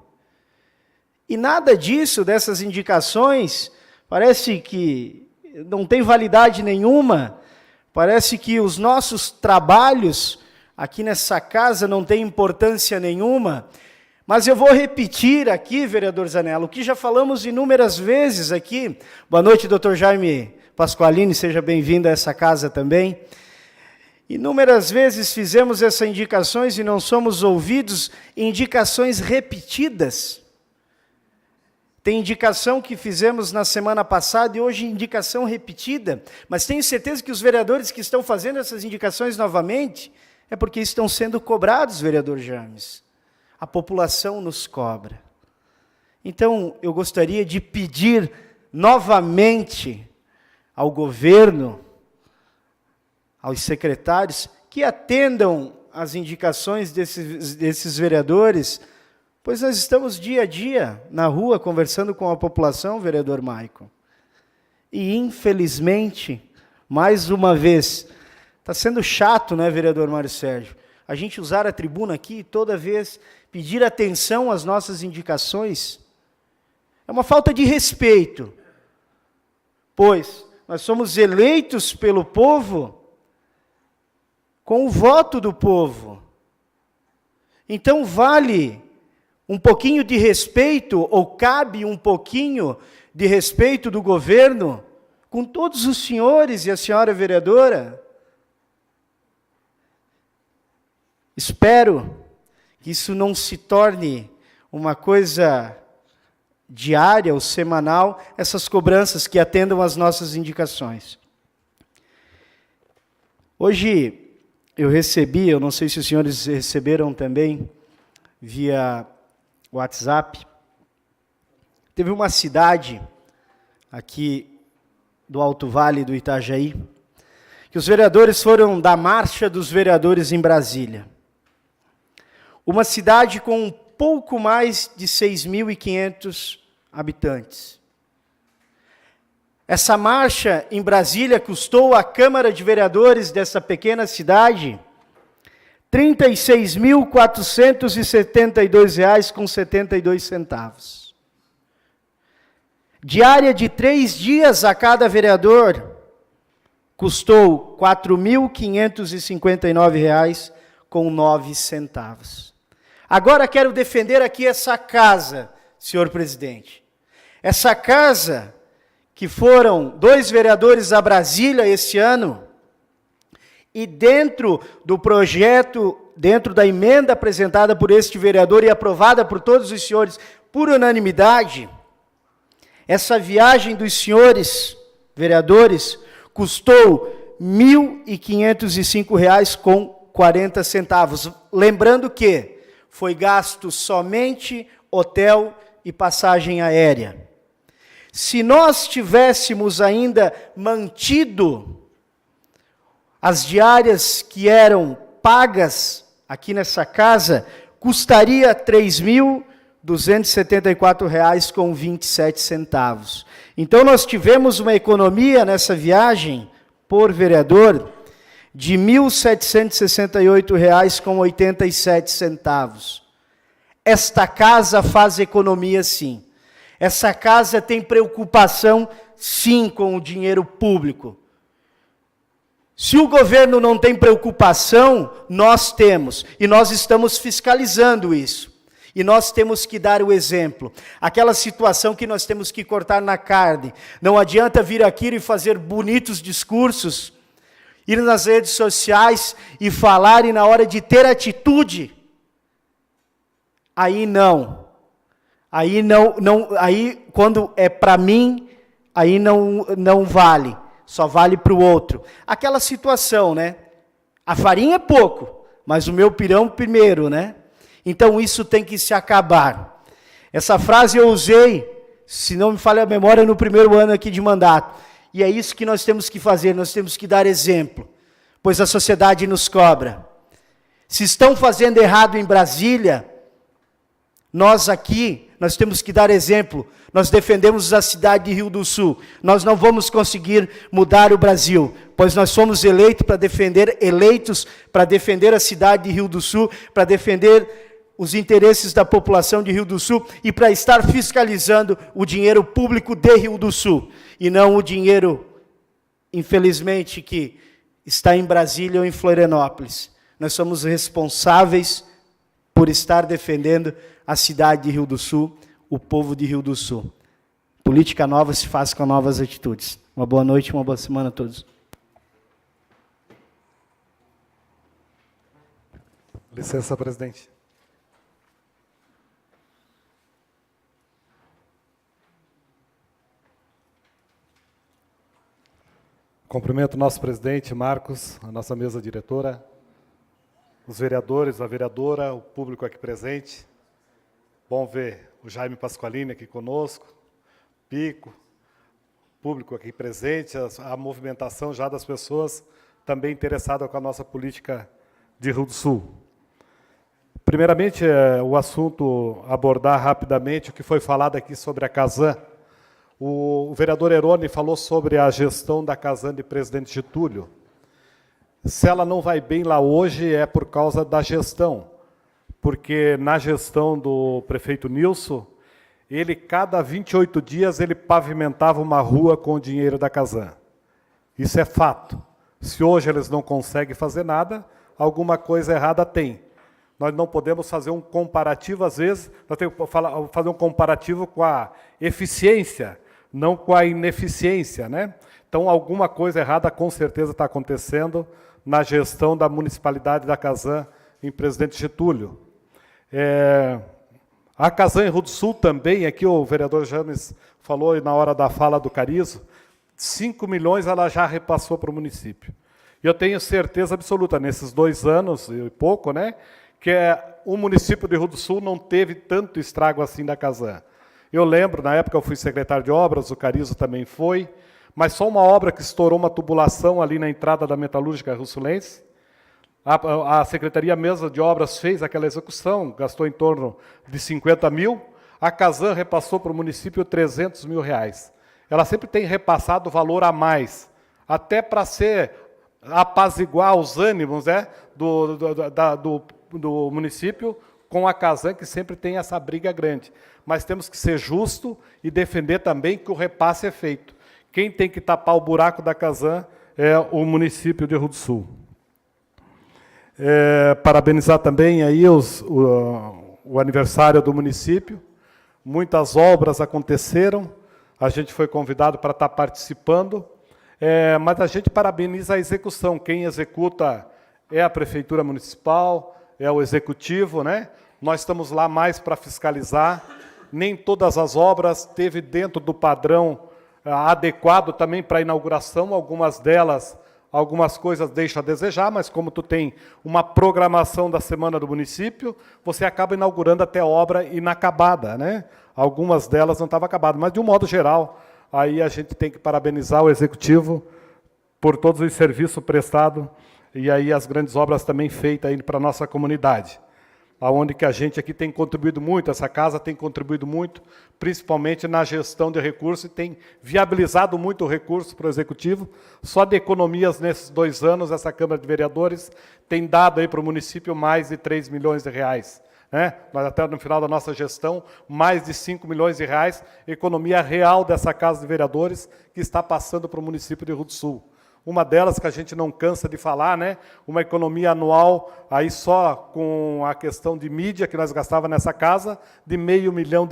e nada disso, dessas indicações, parece que não tem validade nenhuma, parece que os nossos trabalhos aqui nessa casa não tem importância nenhuma, mas eu vou repetir aqui, vereador Zanella, o que já falamos inúmeras vezes aqui. Boa noite, doutor Jaime Pasqualini, seja bem-vindo a essa casa também. Inúmeras vezes fizemos essas indicações e não somos ouvidos, indicações repetidas. Tem indicação que fizemos na semana passada e hoje indicação repetida, mas tenho certeza que os vereadores que estão fazendo essas indicações novamente é porque estão sendo cobrados, vereador James. A população nos cobra. Então, eu gostaria de pedir novamente ao governo, aos secretários, que atendam às indicações desses vereadores, pois nós estamos dia a dia na rua conversando com a população, vereador Maicon. E, infelizmente, mais uma vez, está sendo chato, né, vereador Mário Sérgio? A gente usar a tribuna aqui e toda vez pedir atenção às nossas indicações. É uma falta de respeito, pois nós somos eleitos pelo povo com o voto do povo. Então vale um pouquinho de respeito, ou cabe um pouquinho de respeito do governo com todos os senhores e a senhora vereadora. Espero que isso não se torne uma coisa diária ou semanal, essas cobranças que atendam às nossas indicações. Hoje eu recebi, eu não sei se os senhores receberam também, via WhatsApp, teve uma cidade aqui do Alto Vale do Itajaí, que os vereadores foram da Marcha dos Vereadores em Brasília. Uma cidade com um pouco mais de 6.500 habitantes. Essa marcha em Brasília custou à Câmara de Vereadores dessa pequena cidade R$ 36.472,72. Diária de 3 dias a cada vereador custou R$ 4.559,09. Agora quero defender aqui essa casa, senhor presidente. Essa casa, que foram 2 vereadores a Brasília esse ano, e dentro do projeto, dentro da emenda apresentada por este vereador e aprovada por todos os senhores por unanimidade, essa viagem dos senhores vereadores custou R$ 1.505,40. Lembrando que foi gasto somente hotel e passagem aérea. Se nós tivéssemos ainda mantido as diárias que eram pagas aqui nessa casa, custaria R$ 3.274,27. Então nós tivemos uma economia nessa viagem por vereador de R$ 1.768,87. Esta casa faz economia, sim. Essa casa tem preocupação, sim, com o dinheiro público. Se o governo não tem preocupação, nós temos. E nós estamos fiscalizando isso. E nós temos que dar o exemplo. Aquela situação que nós temos que cortar na carne. Não adianta vir aqui e fazer bonitos discursos, ir nas redes sociais e falar, e na hora de ter atitude, aí não. Aí quando é para mim, aí não vale. Só vale para o outro. Aquela situação, né? A farinha é pouco, mas o meu pirão primeiro, né? Então isso tem que se acabar. Essa frase eu usei, se não me falha a memória, no primeiro ano aqui de mandato. E é isso que nós temos que fazer, nós temos que dar exemplo, pois a sociedade nos cobra. Se estão fazendo errado em Brasília, nós aqui, nós temos que dar exemplo. Nós defendemos a cidade de Rio do Sul. Nós não vamos conseguir mudar o Brasil, pois nós somos eleitos para defender a cidade de Rio do Sul, para defender os interesses da população de Rio do Sul e para estar fiscalizando o dinheiro público de Rio do Sul, e não o dinheiro, infelizmente, que está em Brasília ou em Florianópolis. nós somos responsáveis por estar defendendo a cidade de Rio do Sul, o povo de Rio do Sul. Política nova se faz com novas atitudes. Uma boa noite, uma boa semana a todos. Licença, presidente. Cumprimento o nosso presidente, Marcos, a nossa mesa diretora, os vereadores, a vereadora, o público aqui presente. Bom ver o Jaime Pasqualini aqui conosco, Pico, público aqui presente, a movimentação já das pessoas também interessadas com a nossa política de Rio do Sul. Primeiramente, o assunto, abordar rapidamente o que foi falado aqui sobre a Casan. O vereador Herone falou sobre a gestão da Casan de Presidente Getúlio. Se ela não vai bem lá hoje, é por causa da gestão, porque na gestão do prefeito Nilson, ele, cada 28 dias, ele pavimentava uma rua com o dinheiro da Casan. Isso é fato. Se hoje eles não conseguem fazer nada, alguma coisa errada tem. Nós não podemos fazer um comparativo, às vezes, nós temos que fazer um comparativo com a eficiência, não com a ineficiência, né? Então, alguma coisa errada com certeza está acontecendo na gestão da municipalidade da Casan em Presidente Getúlio. A Casan em Rio do Sul também, aqui o vereador James falou na hora da fala do Carizo, 5 milhões ela já repassou para o município. E eu tenho certeza absoluta, nesses 2 anos e pouco, né, que o município de Rio do Sul não teve tanto estrago assim da Casan. Eu lembro, na época eu fui secretário de obras, o Carizo também foi, mas só uma obra que estourou uma tubulação ali na entrada da metalúrgica rio-sulense. A Secretaria mesmo de Obras fez aquela execução, gastou em torno de 50 mil, a Casan repassou para o município 300 mil reais. Ela sempre tem repassado valor a mais, até para apaziguar os ânimos, né, do município com a Casan, que sempre tem essa briga grande. Mas temos que ser justo e defender também que o repasse é feito. Quem tem que tapar o buraco da Casan é o município de Rio do Sul. Parabenizar também aí o aniversário do município. Muitas obras aconteceram, a gente foi convidado para estar participando, mas a gente parabeniza a execução. Quem executa é a Prefeitura Municipal, é o Executivo, né? Nós estamos lá mais para fiscalizar. Nem todas as obras teve dentro do padrão adequado também para a inauguração. Algumas delas, algumas coisas deixam a desejar, mas como tu tem uma programação da Semana do Município, você acaba inaugurando até obra inacabada, né? Algumas delas não estavam acabadas, mas de um modo geral, aí a gente tem que parabenizar o Executivo por todos os serviços prestados e aí as grandes obras também feitas aí para a nossa comunidade. Aonde que a gente aqui tem contribuído muito, essa casa tem contribuído muito, principalmente na gestão de recursos, e tem viabilizado muito o recurso para o Executivo. Só de economias nesses 2 anos, essa Câmara de Vereadores tem dado aí para o município mais de 3 milhões de reais. Né? Nós até no final da nossa gestão, mais de 5 milhões de reais, economia real dessa Casa de Vereadores, que está passando para o município de Rio do Sul. Uma delas que a gente não cansa de falar, né? Uma economia anual, aí só com a questão de mídia que nós gastávamos nessa casa, de R$500 mil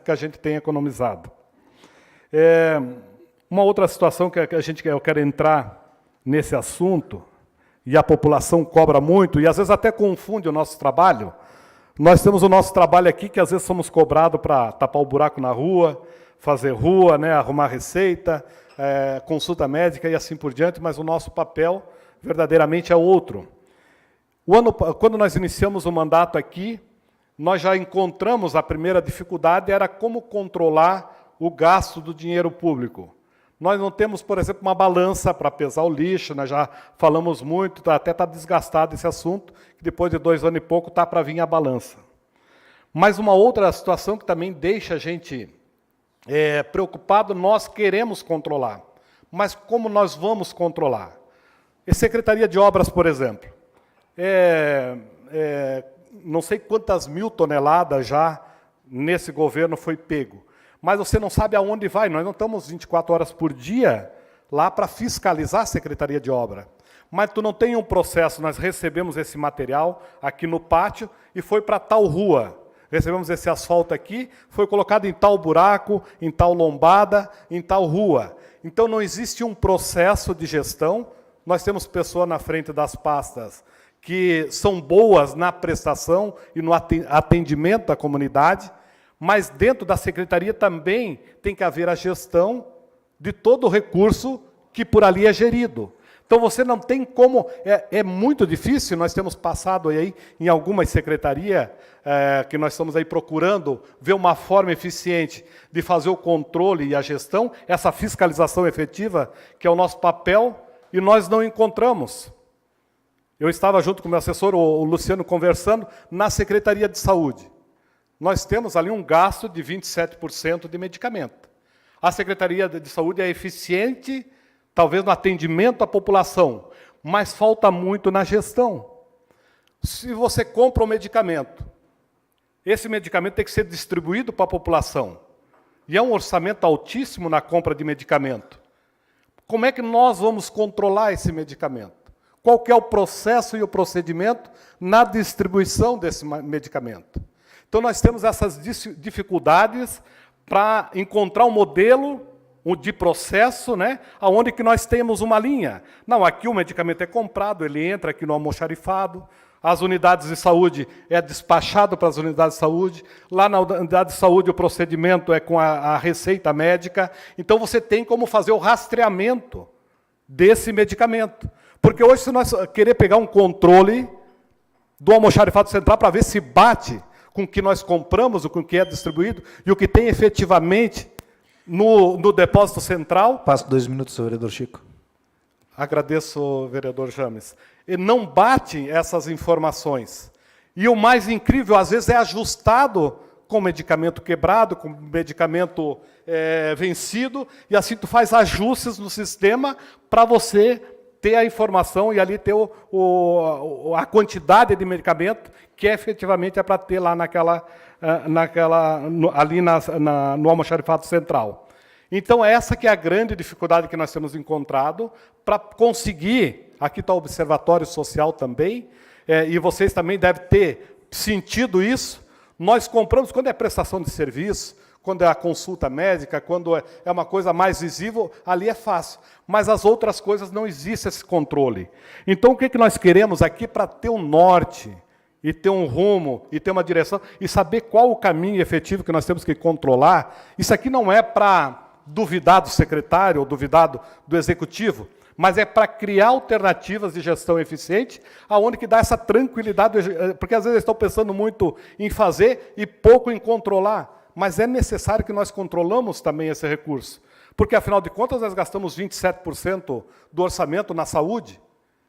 que a gente tem economizado. Uma outra situação que eu quero entrar nesse assunto, e a população cobra muito, e às vezes até confunde o nosso trabalho. Nós temos o nosso trabalho aqui, que às vezes somos cobrados para tapar o buraco na rua, fazer rua, né? Arrumar receita, consulta médica e assim por diante, mas o nosso papel verdadeiramente é outro. Quando nós iniciamos o mandato aqui, nós já encontramos a primeira dificuldade, era como controlar o gasto do dinheiro público. Nós não temos, por exemplo, uma balança para pesar o lixo, nós já falamos muito, até está desgastado esse assunto, que depois de 2 anos e pouco está para vir a balança. Mas uma outra situação que também deixa a gente preocupado, nós queremos controlar. Mas como nós vamos controlar? A Secretaria de Obras, por exemplo, não sei quantas mil toneladas já nesse governo foi pego, mas você não sabe aonde vai. Nós não estamos 24 horas por dia lá para fiscalizar a Secretaria de Obra. mas tu não tem um processo, nós recebemos esse material aqui no pátio e foi para tal rua. Recebemos esse asfalto aqui, foi colocado em tal buraco, em tal lombada, em tal rua. Então não existe um processo de gestão. Nós temos pessoas na frente das pastas que são boas na prestação e no atendimento à comunidade, mas dentro da secretaria também tem que haver a gestão de todo o recurso que por ali é gerido. Então você não tem como, é muito difícil, nós temos passado aí em algumas secretarias, que nós estamos aí procurando ver uma forma eficiente de fazer o controle e a gestão, essa fiscalização efetiva, que é o nosso papel, e nós não encontramos. Eu estava junto com o meu assessor, o Luciano, conversando, na Secretaria de Saúde. Nós temos ali um gasto de 27% de medicamento. A Secretaria de Saúde é eficiente, talvez no atendimento à população, mas falta muito na gestão. Se você compra um medicamento, esse medicamento tem que ser distribuído para a população. E é um orçamento altíssimo na compra de medicamento. Como é que nós vamos controlar esse medicamento? Qual que é o processo e o procedimento na distribuição desse medicamento? Então, nós temos essas dificuldades para encontrar um modelo de processo, né, onde que nós temos uma linha. Não, aqui o medicamento é comprado, ele entra aqui no almoxarifado, as unidades de saúde é despachado para as unidades de saúde, lá na unidade de saúde o procedimento é com a receita médica, então você tem como fazer o rastreamento desse medicamento. Porque hoje, se nós querer pegar um controle do almoxarifado central para ver se bate com o que nós compramos, com o que é distribuído, e o que tem efetivamente no depósito central... Passo 2 minutos, vereador Chico. Agradeço, vereador James. E não bate essas informações. E o mais incrível, às vezes, é ajustado com medicamento quebrado, com medicamento vencido, e assim tu faz ajustes no sistema para você ter a informação e ali ter a quantidade de medicamento que efetivamente é para ter lá ali no almoxarifado central. Então, essa que é a grande dificuldade que nós temos encontrado para conseguir, aqui está o Observatório Social também, e vocês também devem ter sentido isso, nós compramos, quando é prestação de serviço, quando é a consulta médica, quando é uma coisa mais visível, ali é fácil. Mas as outras coisas não existe esse controle. Então, o que nós queremos aqui para ter um norte, e ter um rumo, e ter uma direção, e saber qual o caminho efetivo que nós temos que controlar, isso aqui não é para duvidar do secretário ou duvidar do executivo, mas é para criar alternativas de gestão eficiente, aonde que dá essa tranquilidade, porque às vezes eles estão pensando muito em fazer e pouco em controlar. Mas é necessário que nós controlamos também esse recurso. Porque, afinal de contas, nós gastamos 27% do orçamento na saúde.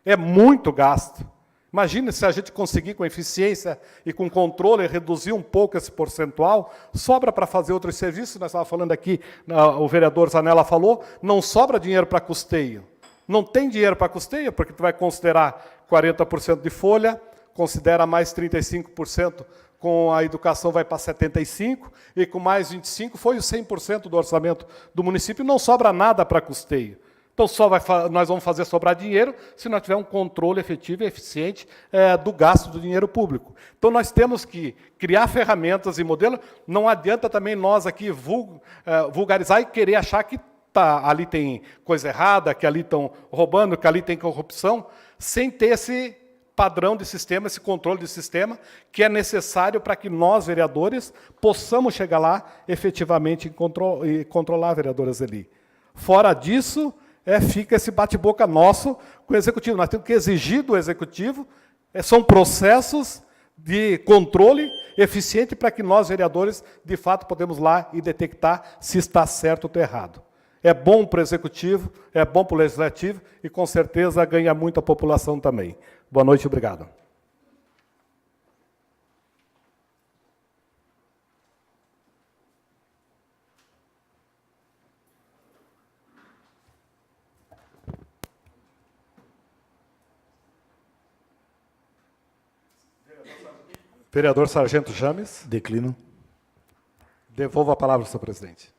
É muito gasto. Imagine se a gente conseguir, com eficiência e com controle, reduzir um pouco esse percentual, sobra para fazer outros serviços. Nós estávamos falando aqui, o vereador Zanella falou, não sobra dinheiro para custeio. Não tem dinheiro para custeio, porque tu vai considerar 40% de folha, considera mais 35%, com a educação vai para 75%, e com mais 25% foi o 100% do orçamento do município, não sobra nada para custeio. Então, nós vamos fazer sobrar dinheiro se nós tivermos um controle efetivo e eficiente do gasto do dinheiro público. Então, nós temos que criar ferramentas e modelos, não adianta também nós aqui vulgarizar e querer achar que ali tem coisa errada, que ali estão roubando, que ali tem corrupção, sem ter esse padrão de sistema, esse controle de sistema, que é necessário para que nós, vereadores, possamos chegar lá efetivamente e controlar, vereadora Zeli. Fora disso, fica esse bate-boca nosso com o Executivo. Nós temos que exigir do Executivo, são processos de controle eficiente para que nós, vereadores, de fato, podemos lá e detectar se está certo ou está errado. É bom para o Executivo, é bom para o Legislativo e, com certeza, ganha muito a população também. Boa noite, obrigado. Vereador Sargento James. Declino. Devolvo a palavra ao senhor presidente.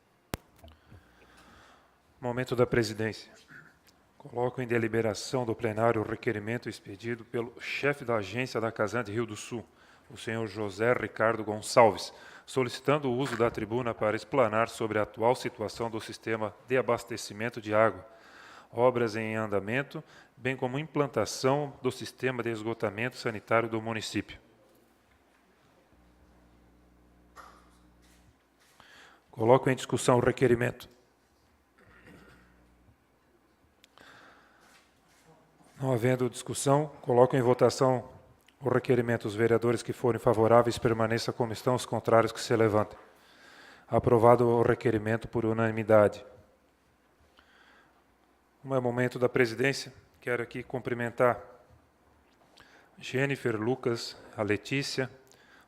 Momento da presidência. Coloco em deliberação do plenário o requerimento expedido pelo chefe da agência da Casan de Rio do Sul, o senhor José Ricardo Gonçalves, solicitando o uso da tribuna para explanar sobre a atual situação do sistema de abastecimento de água, obras em andamento, bem como implantação do sistema de esgotamento sanitário do município. Coloco em discussão o requerimento. Não havendo discussão, coloco em votação o requerimento. Os vereadores que forem favoráveis permaneçam como estão, os contrários que se levantem. Aprovado o requerimento por unanimidade. Como é momento da presidência, quero aqui cumprimentar Jennifer, Lucas, a Letícia,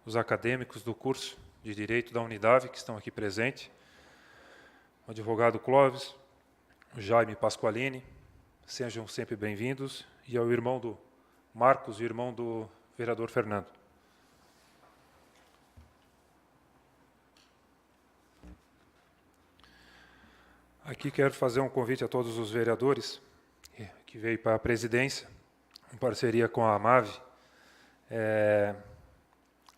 os acadêmicos do curso de Direito da Unidade, que estão aqui presentes, o advogado Clóvis, o Jaime Pasqualini, sejam sempre bem-vindos, e ao irmão do Marcos, o irmão do vereador Fernando. Aqui quero fazer um convite a todos os vereadores que veio para a presidência, em parceria com a AMAV,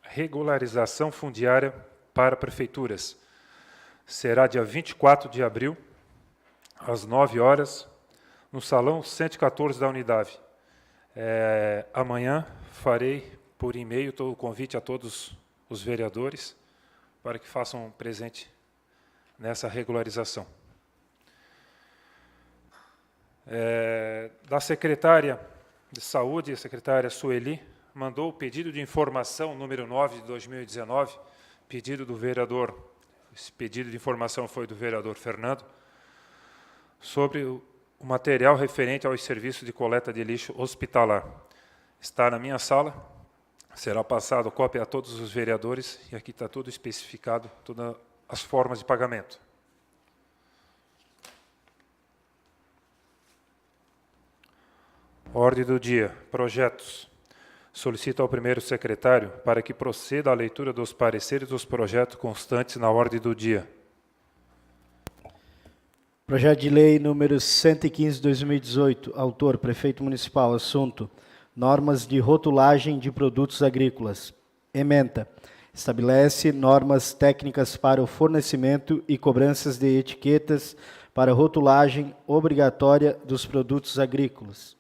regularização fundiária para prefeituras. Será dia 24 de abril, às 9 horas, no Salão 114 da Unidade. Amanhã farei por e-mail o convite a todos os vereadores para que façam presente nessa regularização. Da secretária de Saúde, a secretária Sueli, mandou o pedido de informação número 9 de 2019, pedido do vereador, esse pedido de informação foi do vereador Fernando, sobre o material referente aos serviços de coleta de lixo hospitalar. Está na minha sala, será passado cópia a todos os vereadores, e aqui está tudo especificado, todas as formas de pagamento. Ordem do dia, projetos. Solicito ao primeiro secretário para que proceda à leitura dos pareceres dos projetos constantes na ordem do dia. Projeto de lei número 115/2018, autor, prefeito municipal, assunto, normas de rotulagem de produtos agrícolas. Ementa, estabelece normas técnicas para o fornecimento e cobranças de etiquetas para rotulagem obrigatória dos produtos agrícolas.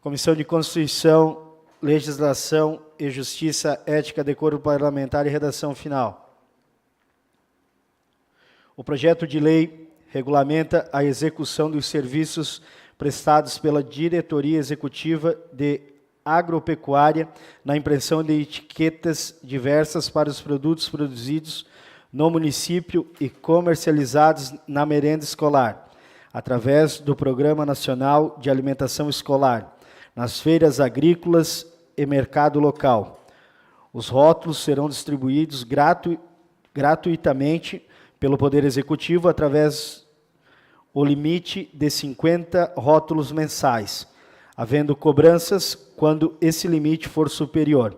Comissão de Constituição, Legislação e Justiça, Ética, Decoro Parlamentar e Redação Final. O projeto de lei regulamenta a execução dos serviços prestados pela Diretoria Executiva de Agropecuária na impressão de etiquetas diversas para os produtos produzidos no município e comercializados na merenda escolar, através do Programa Nacional de Alimentação Escolar, nas feiras agrícolas e mercado local. Os rótulos serão distribuídos gratuitamente pelo Poder Executivo através o limite de 50 rótulos mensais, havendo cobranças quando esse limite for superior.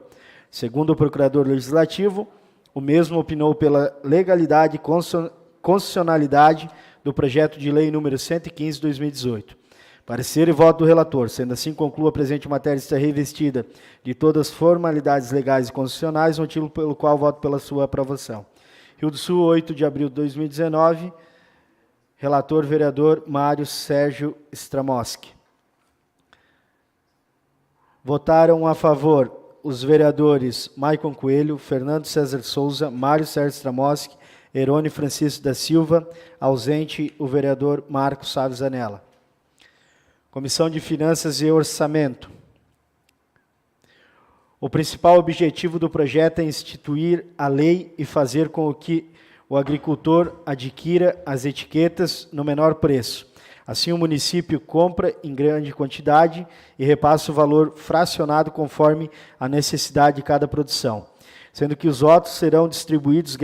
Segundo o Procurador Legislativo, o mesmo opinou pela legalidade e constitucionalidade do projeto de lei número 115/2018. Parecer e voto do relator. Sendo assim, concluo a presente matéria está revestida de todas as formalidades legais e constitucionais, motivo pelo qual voto pela sua aprovação. Rio do Sul, 8 de abril de 2019. Relator, vereador Mário Sérgio Stramoski. Votaram a favor os vereadores Maicon Coelho, Fernando César Souza, Mário Sérgio Stramoski, Herone Francisco da Silva, ausente o vereador Marcos Salles Anella. Comissão de Finanças e Orçamento. O principal objetivo do projeto é instituir a lei e fazer com que o agricultor adquira as etiquetas no menor preço. Assim, o município compra em grande quantidade e repassa o valor fracionado conforme a necessidade de cada produção, sendo que os rótulos serão distribuídos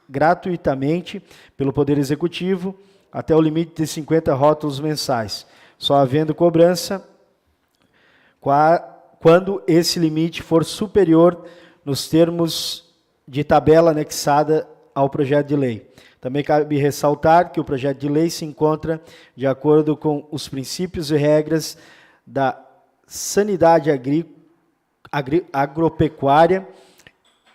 gratuitamente pelo Poder Executivo até o limite de 50 rótulos mensais, só havendo cobrança quando esse limite for superior nos termos de tabela anexada ao projeto de lei. Também cabe ressaltar que o projeto de lei se encontra de acordo com os princípios e regras da sanidade agropecuária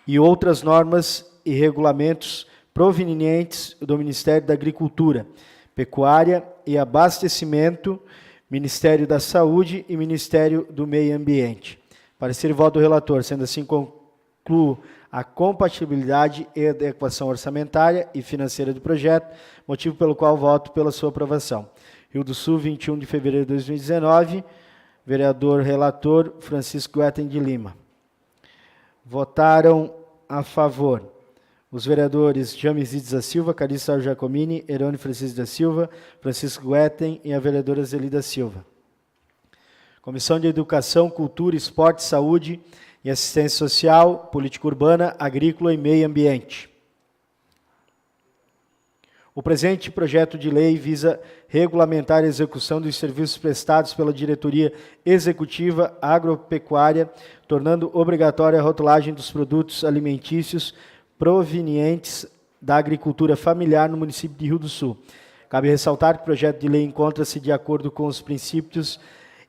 e outras normas e regulamentos provenientes do Ministério da Agricultura, Pecuária e Abastecimento, Ministério da Saúde e Ministério do Meio Ambiente. Parecer e voto do relator, sendo assim, concluo a compatibilidade e adequação orçamentária e financeira do projeto, motivo pelo qual voto pela sua aprovação. Rio do Sul, 21 de fevereiro de 2019, vereador relator Francisco Guetem de Lima. Votaram a favor os vereadores James Ides da Silva, Carice Sávio Giacomini, Herônimo Francisco da Silva, Francisco Guetem e a vereadora Zeli da Silva. Comissão de Educação, Cultura, Esporte, Saúde e Assistência Social, Política Urbana, Agrícola e Meio Ambiente. O presente projeto de lei visa regulamentar a execução dos serviços prestados pela Diretoria Executiva Agropecuária, tornando obrigatória a rotulagem dos produtos alimentícios provenientes da agricultura familiar no município de Rio do Sul. Cabe ressaltar que o projeto de lei encontra-se de acordo com os princípios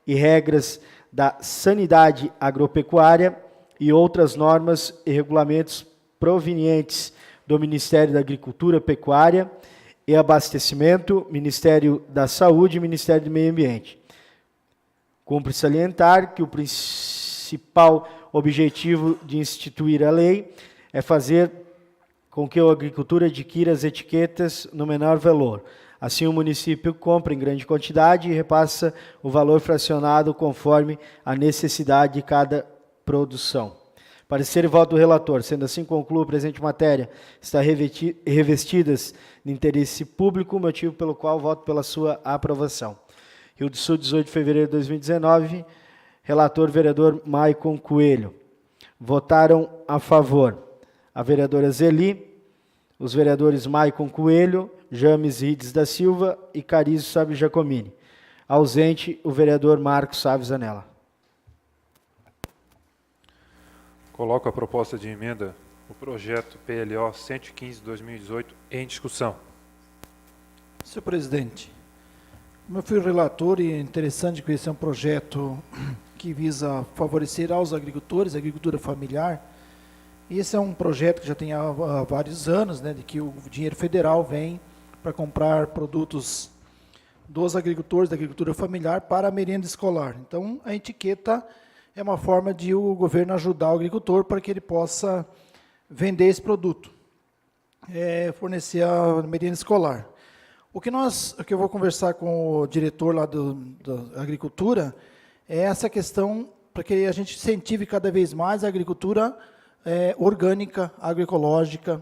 e regras da sanidade agropecuária e outras normas e regulamentos provenientes do Ministério da Agricultura, Pecuária e Abastecimento, Ministério da Saúde e Ministério do Meio Ambiente. Cumpre salientar que o principal objetivo de instituir a lei é fazer com que a agricultura adquira as etiquetas no menor valor. Assim, o município compra em grande quantidade e repassa o valor fracionado conforme a necessidade de cada produção. Parecer e voto do relator. Sendo assim, concluo a presente matéria. Está revestidas de interesse público, motivo pelo qual voto pela sua aprovação. Rio do Sul, 18 de fevereiro de 2019. Relator, vereador Maicon Coelho. Votaram a favor a vereadora Zeli, os vereadores Maicon Coelho, James Ides da Silva e Carizo Sávio Giacomini. Ausente, o vereador Marcos Sávio Zanella. Coloco a proposta de emenda, o projeto PLO 115/2018, em discussão. Senhor presidente, como eu fui relator, e é interessante que esse é um projeto que visa favorecer aos agricultores, a agricultura familiar. Esse é um projeto que já tem há vários anos, né, de que o dinheiro federal vem para comprar produtos dos agricultores, da agricultura familiar, para a merenda escolar. Então, a etiqueta é uma forma de o governo ajudar o agricultor para que ele possa vender esse produto, fornecer a merenda escolar. O que eu vou conversar com o diretor lá da agricultura é essa questão para que a gente incentive cada vez mais a agricultura orgânica, agroecológica.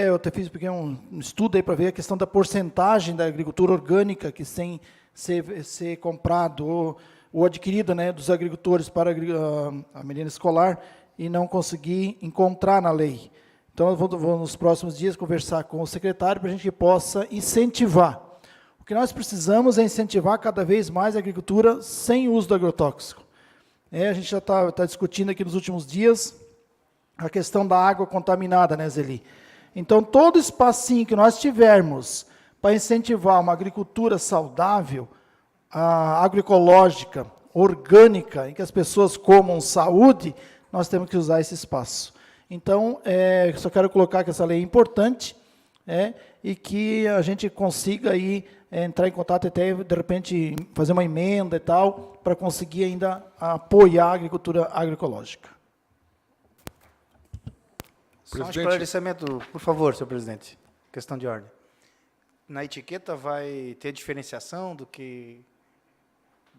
Eu até fiz um estudo aí para ver a questão da porcentagem da agricultura orgânica que sem ser comprado ou adquirido, né, dos agricultores para a merenda escolar e não conseguir encontrar na lei. Então, eu vou nos próximos dias conversar com o secretário para a gente possa incentivar. O que nós precisamos é incentivar cada vez mais a agricultura sem uso do agrotóxico. A gente já está discutindo aqui nos últimos dias a questão da água contaminada, né, Zeli? Então, todo espacinho que nós tivermos para incentivar uma agricultura saudável, agroecológica, orgânica, em que as pessoas comam saúde, nós temos que usar esse espaço. Então, só quero colocar que essa lei é importante, e que a gente consiga aí, entrar em contato até, de repente, fazer uma emenda e tal, para conseguir ainda apoiar a agricultura agroecológica. Só um esclarecimento, por favor, senhor presidente. Questão de ordem. Na etiqueta vai ter diferenciação do que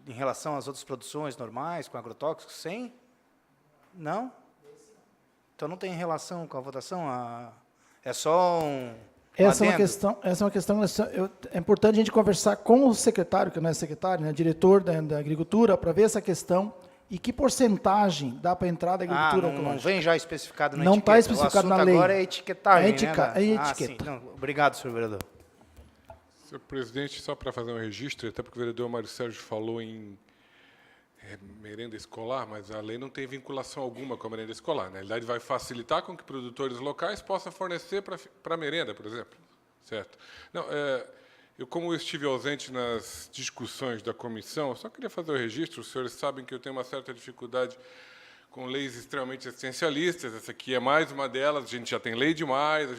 em relação às outras produções normais, com agrotóxicos, sem? Não? Então não tem relação com a votação? É só um... Essa é uma questão, é importante a gente conversar com o secretário, que não é secretário, né, diretor da agricultura, para ver essa questão e que porcentagem dá para entrar da agricultura ecológica. Não vem já especificado na não etiqueta. Não está especificado na lei. Agora é etiquetagem, etiqueta. Sim. Obrigado, senhor vereador. Senhor presidente, só para fazer um registro, até porque o vereador Mário Sérgio falou em merenda escolar, mas a lei não tem vinculação alguma com a merenda escolar. Na realidade, vai facilitar com que produtores locais possam fornecer para a merenda, por exemplo. Certo? Não, eu, como estive ausente nas discussões da comissão, eu só queria fazer o registro. Os senhores sabem que eu tenho uma certa dificuldade com leis extremamente essencialistas. Essa aqui é mais uma delas. A gente já tem lei demais,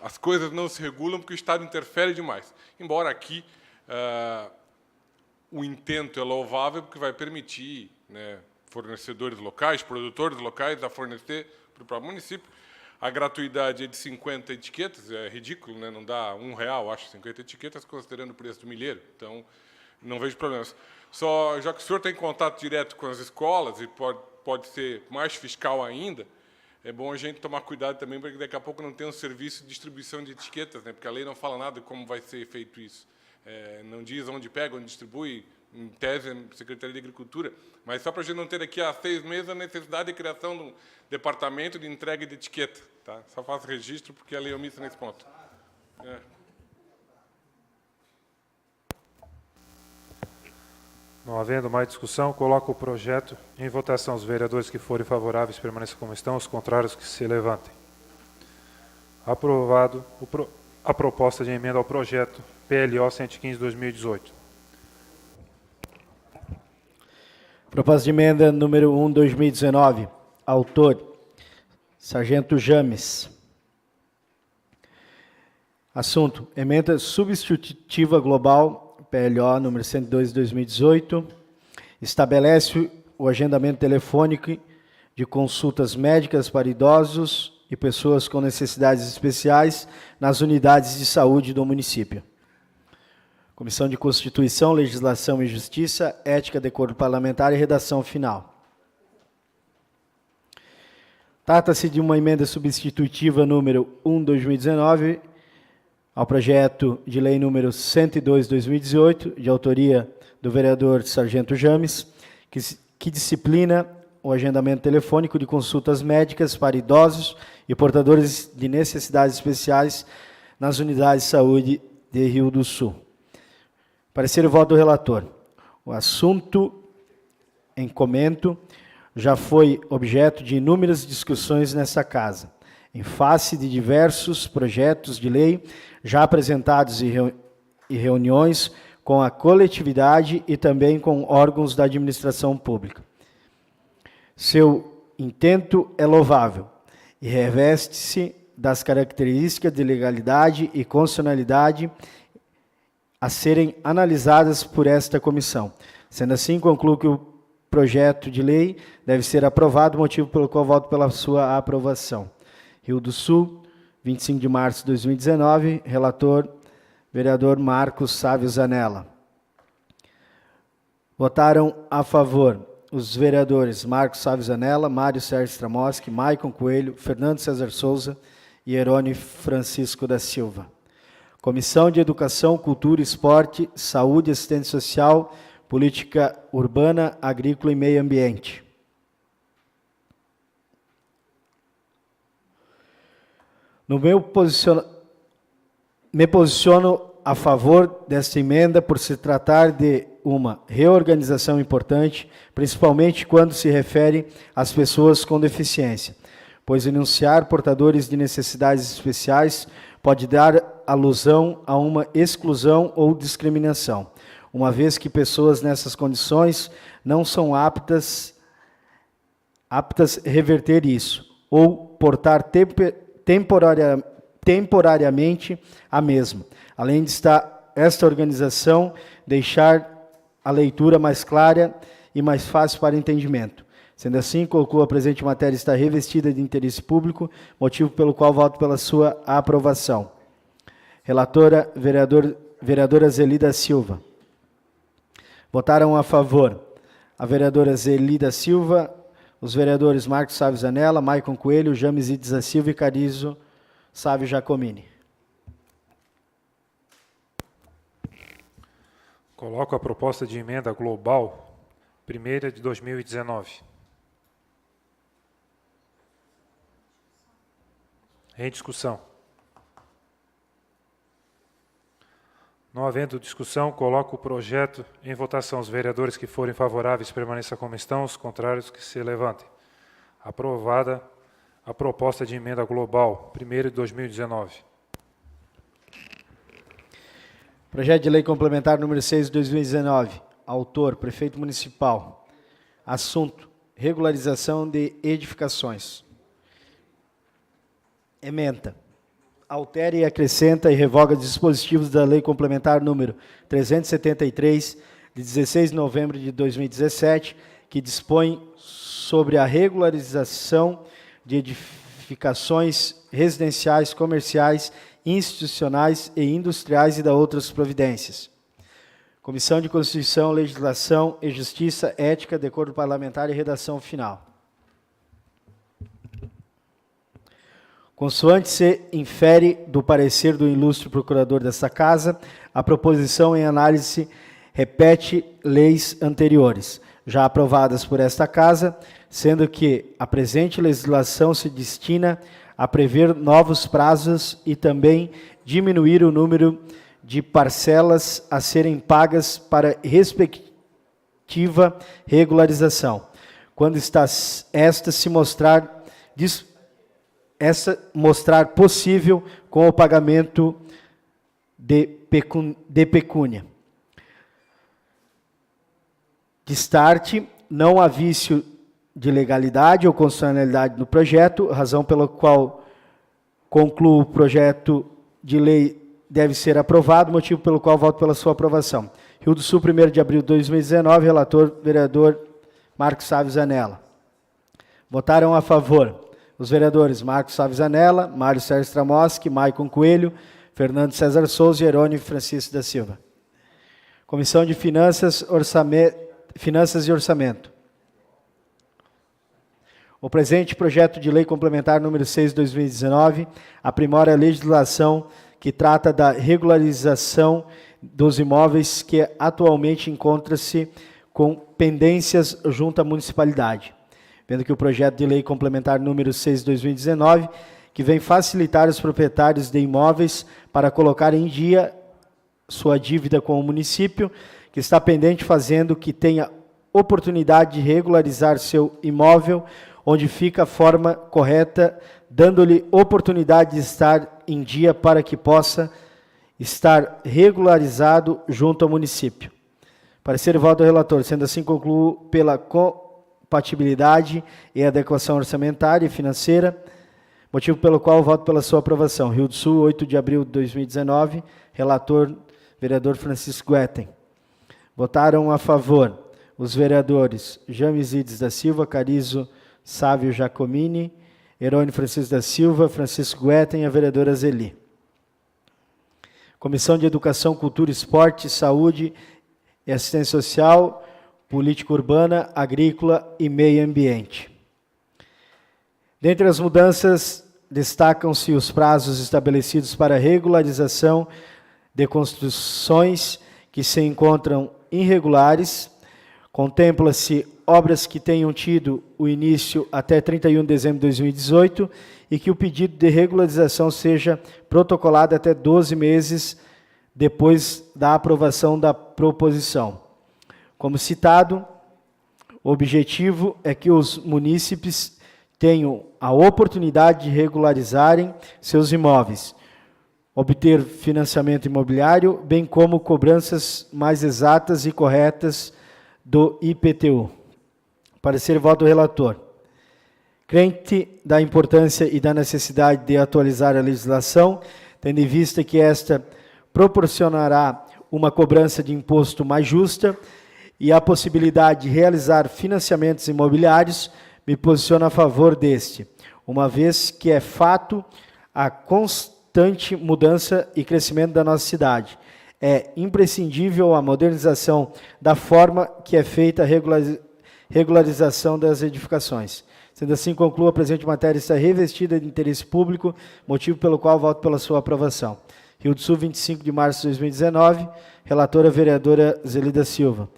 as coisas não se regulam porque o Estado interfere demais. Embora aqui o intento é louvável, porque vai permitir, né, fornecedores locais, produtores locais, a fornecer para o próprio município. A gratuidade é de 50 etiquetas, é ridículo, né? Não dá R$1, acho, 50 etiquetas, considerando o preço do milheiro. Então, não vejo problemas. Só, já que o senhor tem contato direto com as escolas e pode ser mais fiscal ainda, é bom a gente tomar cuidado também, porque daqui a pouco não tem um serviço de distribuição de etiquetas, né? Porque a lei não fala nada de como vai ser feito isso. Não diz onde pega, onde distribui, em tese, a Secretaria de Agricultura, mas só para a gente não ter daqui a 6 meses a necessidade de criação de um departamento de entrega de etiqueta. Tá? Só faço registro, porque a lei é omissa nesse ponto. Não havendo mais discussão, coloco o projeto em votação. Os vereadores que forem favoráveis permaneçam como estão, os contrários que se levantem. Aprovado a proposta de emenda ao projeto PLO 115/2018. Proposta de emenda número 1/2019. Autor: Sargento James. Assunto: emenda substitutiva global, PLO número 102/2018. Estabelece o agendamento telefônico de consultas médicas para idosos e pessoas com necessidades especiais nas unidades de saúde do município. Comissão de Constituição, Legislação e Justiça, Ética, Decoro Parlamentar e Redação Final. Trata-se de uma emenda substitutiva número 1/2019 ao projeto de lei número 102/2018, de autoria do vereador Sargento James, que disciplina o agendamento telefônico de consultas médicas para idosos e portadores de necessidades especiais nas unidades de saúde de Rio do Sul. Parecer e voto do relator. O assunto em comento já foi objeto de inúmeras discussões nessa casa, em face de diversos projetos de lei já apresentados em reuniões com a coletividade e também com órgãos da administração pública. Seu intento é louvável e reveste-se das características de legalidade e constitucionalidade a serem analisadas por esta comissão. Sendo assim, concluo que o projeto de lei deve ser aprovado, motivo pelo qual voto pela sua aprovação. Rio do Sul, 25 de março de 2019, relator, vereador Marcos Sávio Zanella. Votaram a favor os vereadores Marcos Sávio Zanella, Mário Sérgio Stramoski, Maicon Coelho, Fernando César Souza e Herone Francisco da Silva. Comissão de Educação, Cultura, Esporte, Saúde, Assistência Social, Política Urbana, Agrícola e Meio Ambiente. Me posiciono a favor desta emenda por se tratar de uma reorganização importante, principalmente quando se refere às pessoas com deficiência, pois enunciar portadores de necessidades especiais pode dar alusão a uma exclusão ou discriminação, uma vez que pessoas nessas condições não são aptas a reverter isso, ou portar temporariamente a mesma, além de esta organização deixar a leitura mais clara e mais fácil para entendimento. Sendo assim, concluo a presente matéria está revestida de interesse público, motivo pelo qual voto pela sua aprovação. Relatora, vereadora Zelida Silva. Votaram a favor a vereadora Zelida Silva, os vereadores Marcos Sávio Zanella, Maicon Coelho, James Ides da Silva e Carizo Sávio Giacomini. Coloco a proposta de emenda global, primeira de 2019. Em discussão. Não havendo discussão, coloco o projeto em votação. Os vereadores que forem favoráveis permaneçam como estão, os contrários que se levantem. Aprovada a proposta de emenda global, 1º de 2019. Projeto de lei complementar número 6 de 2019. Autor, prefeito municipal. Assunto, regularização de edificações. Ementa. Altera e acrescenta e revoga dispositivos da lei complementar número 373, de 16 de novembro de 2017, que dispõe sobre a regularização de edificações residenciais, comerciais, institucionais e industriais e da outras providências. Comissão de Constituição, Legislação e Justiça, Ética, Decoro Parlamentar e Redação Final. Consoante se infere do parecer do ilustre procurador desta Casa, a proposição em análise repete leis anteriores, já aprovadas por esta Casa, sendo que a presente legislação se destina a prever novos prazos e também diminuir o número de parcelas a serem pagas para respectiva regularização, quando esta se mostrar possível com o pagamento de pecúnia. Destarte, não há vício de legalidade ou constitucionalidade no projeto, razão pela qual concluo o projeto de lei deve ser aprovado, motivo pelo qual voto pela sua aprovação. Rio do Sul, 1º de abril de 2019, relator, vereador Marcos Sávio Zanella. Votaram a favor os vereadores Marcos Sávio Zanella, Mário Sérgio Stramoski, Maicon Coelho, Fernando César Souza e Jerônimo Francisco da Silva. Comissão de Finanças e Orçamento. O presente projeto de lei complementar número 6 de 2019 aprimora a legislação que trata da regularização dos imóveis que atualmente encontra-se com pendências junto à municipalidade. Vendo que o projeto de lei complementar número 6 de 2019, que vem facilitar os proprietários de imóveis para colocar em dia sua dívida com o município, que está pendente, fazendo que tenha oportunidade de regularizar seu imóvel, onde fica a forma correta, dando-lhe oportunidade de estar em dia para que possa estar regularizado junto ao município. Parecer e voto do relator. Sendo assim, concluo pela compatibilidade e adequação orçamentária e financeira, motivo pelo qual voto pela sua aprovação. Rio do Sul, 8 de abril de 2019, relator, vereador Francisco Guetem. Votaram a favor os vereadores James Ides da Silva, Carizo Sávio Giacomini, Herônimo Francisco da Silva, Francisco Guetem e a vereadora Zeli. Comissão de Educação, Cultura, Esporte, Saúde e Assistência Social, Política Urbana, Agrícola e Meio Ambiente. Dentre as mudanças, destacam-se os prazos estabelecidos para regularização de construções que se encontram irregulares. Contempla-se obras que tenham tido o início até 31 de dezembro de 2018 e que o pedido de regularização seja protocolado até 12 meses depois da aprovação da proposição. Como citado, o objetivo é que os munícipes tenham a oportunidade de regularizarem seus imóveis, obter financiamento imobiliário, bem como cobranças mais exatas e corretas do IPTU. Parecer e voto do relator. Crente da importância e da necessidade de atualizar a legislação, tendo em vista que esta proporcionará uma cobrança de imposto mais justa e a possibilidade de realizar financiamentos imobiliários, me posiciono a favor deste, uma vez que é fato a constante mudança e crescimento da nossa cidade. É imprescindível a modernização da forma que é feita a regularização das edificações. Sendo assim, concluo a presente matéria está revestida de interesse público, motivo pelo qual voto pela sua aprovação. Rio do Sul, 25 de março de 2019, relatora vereadora Zelida Silva.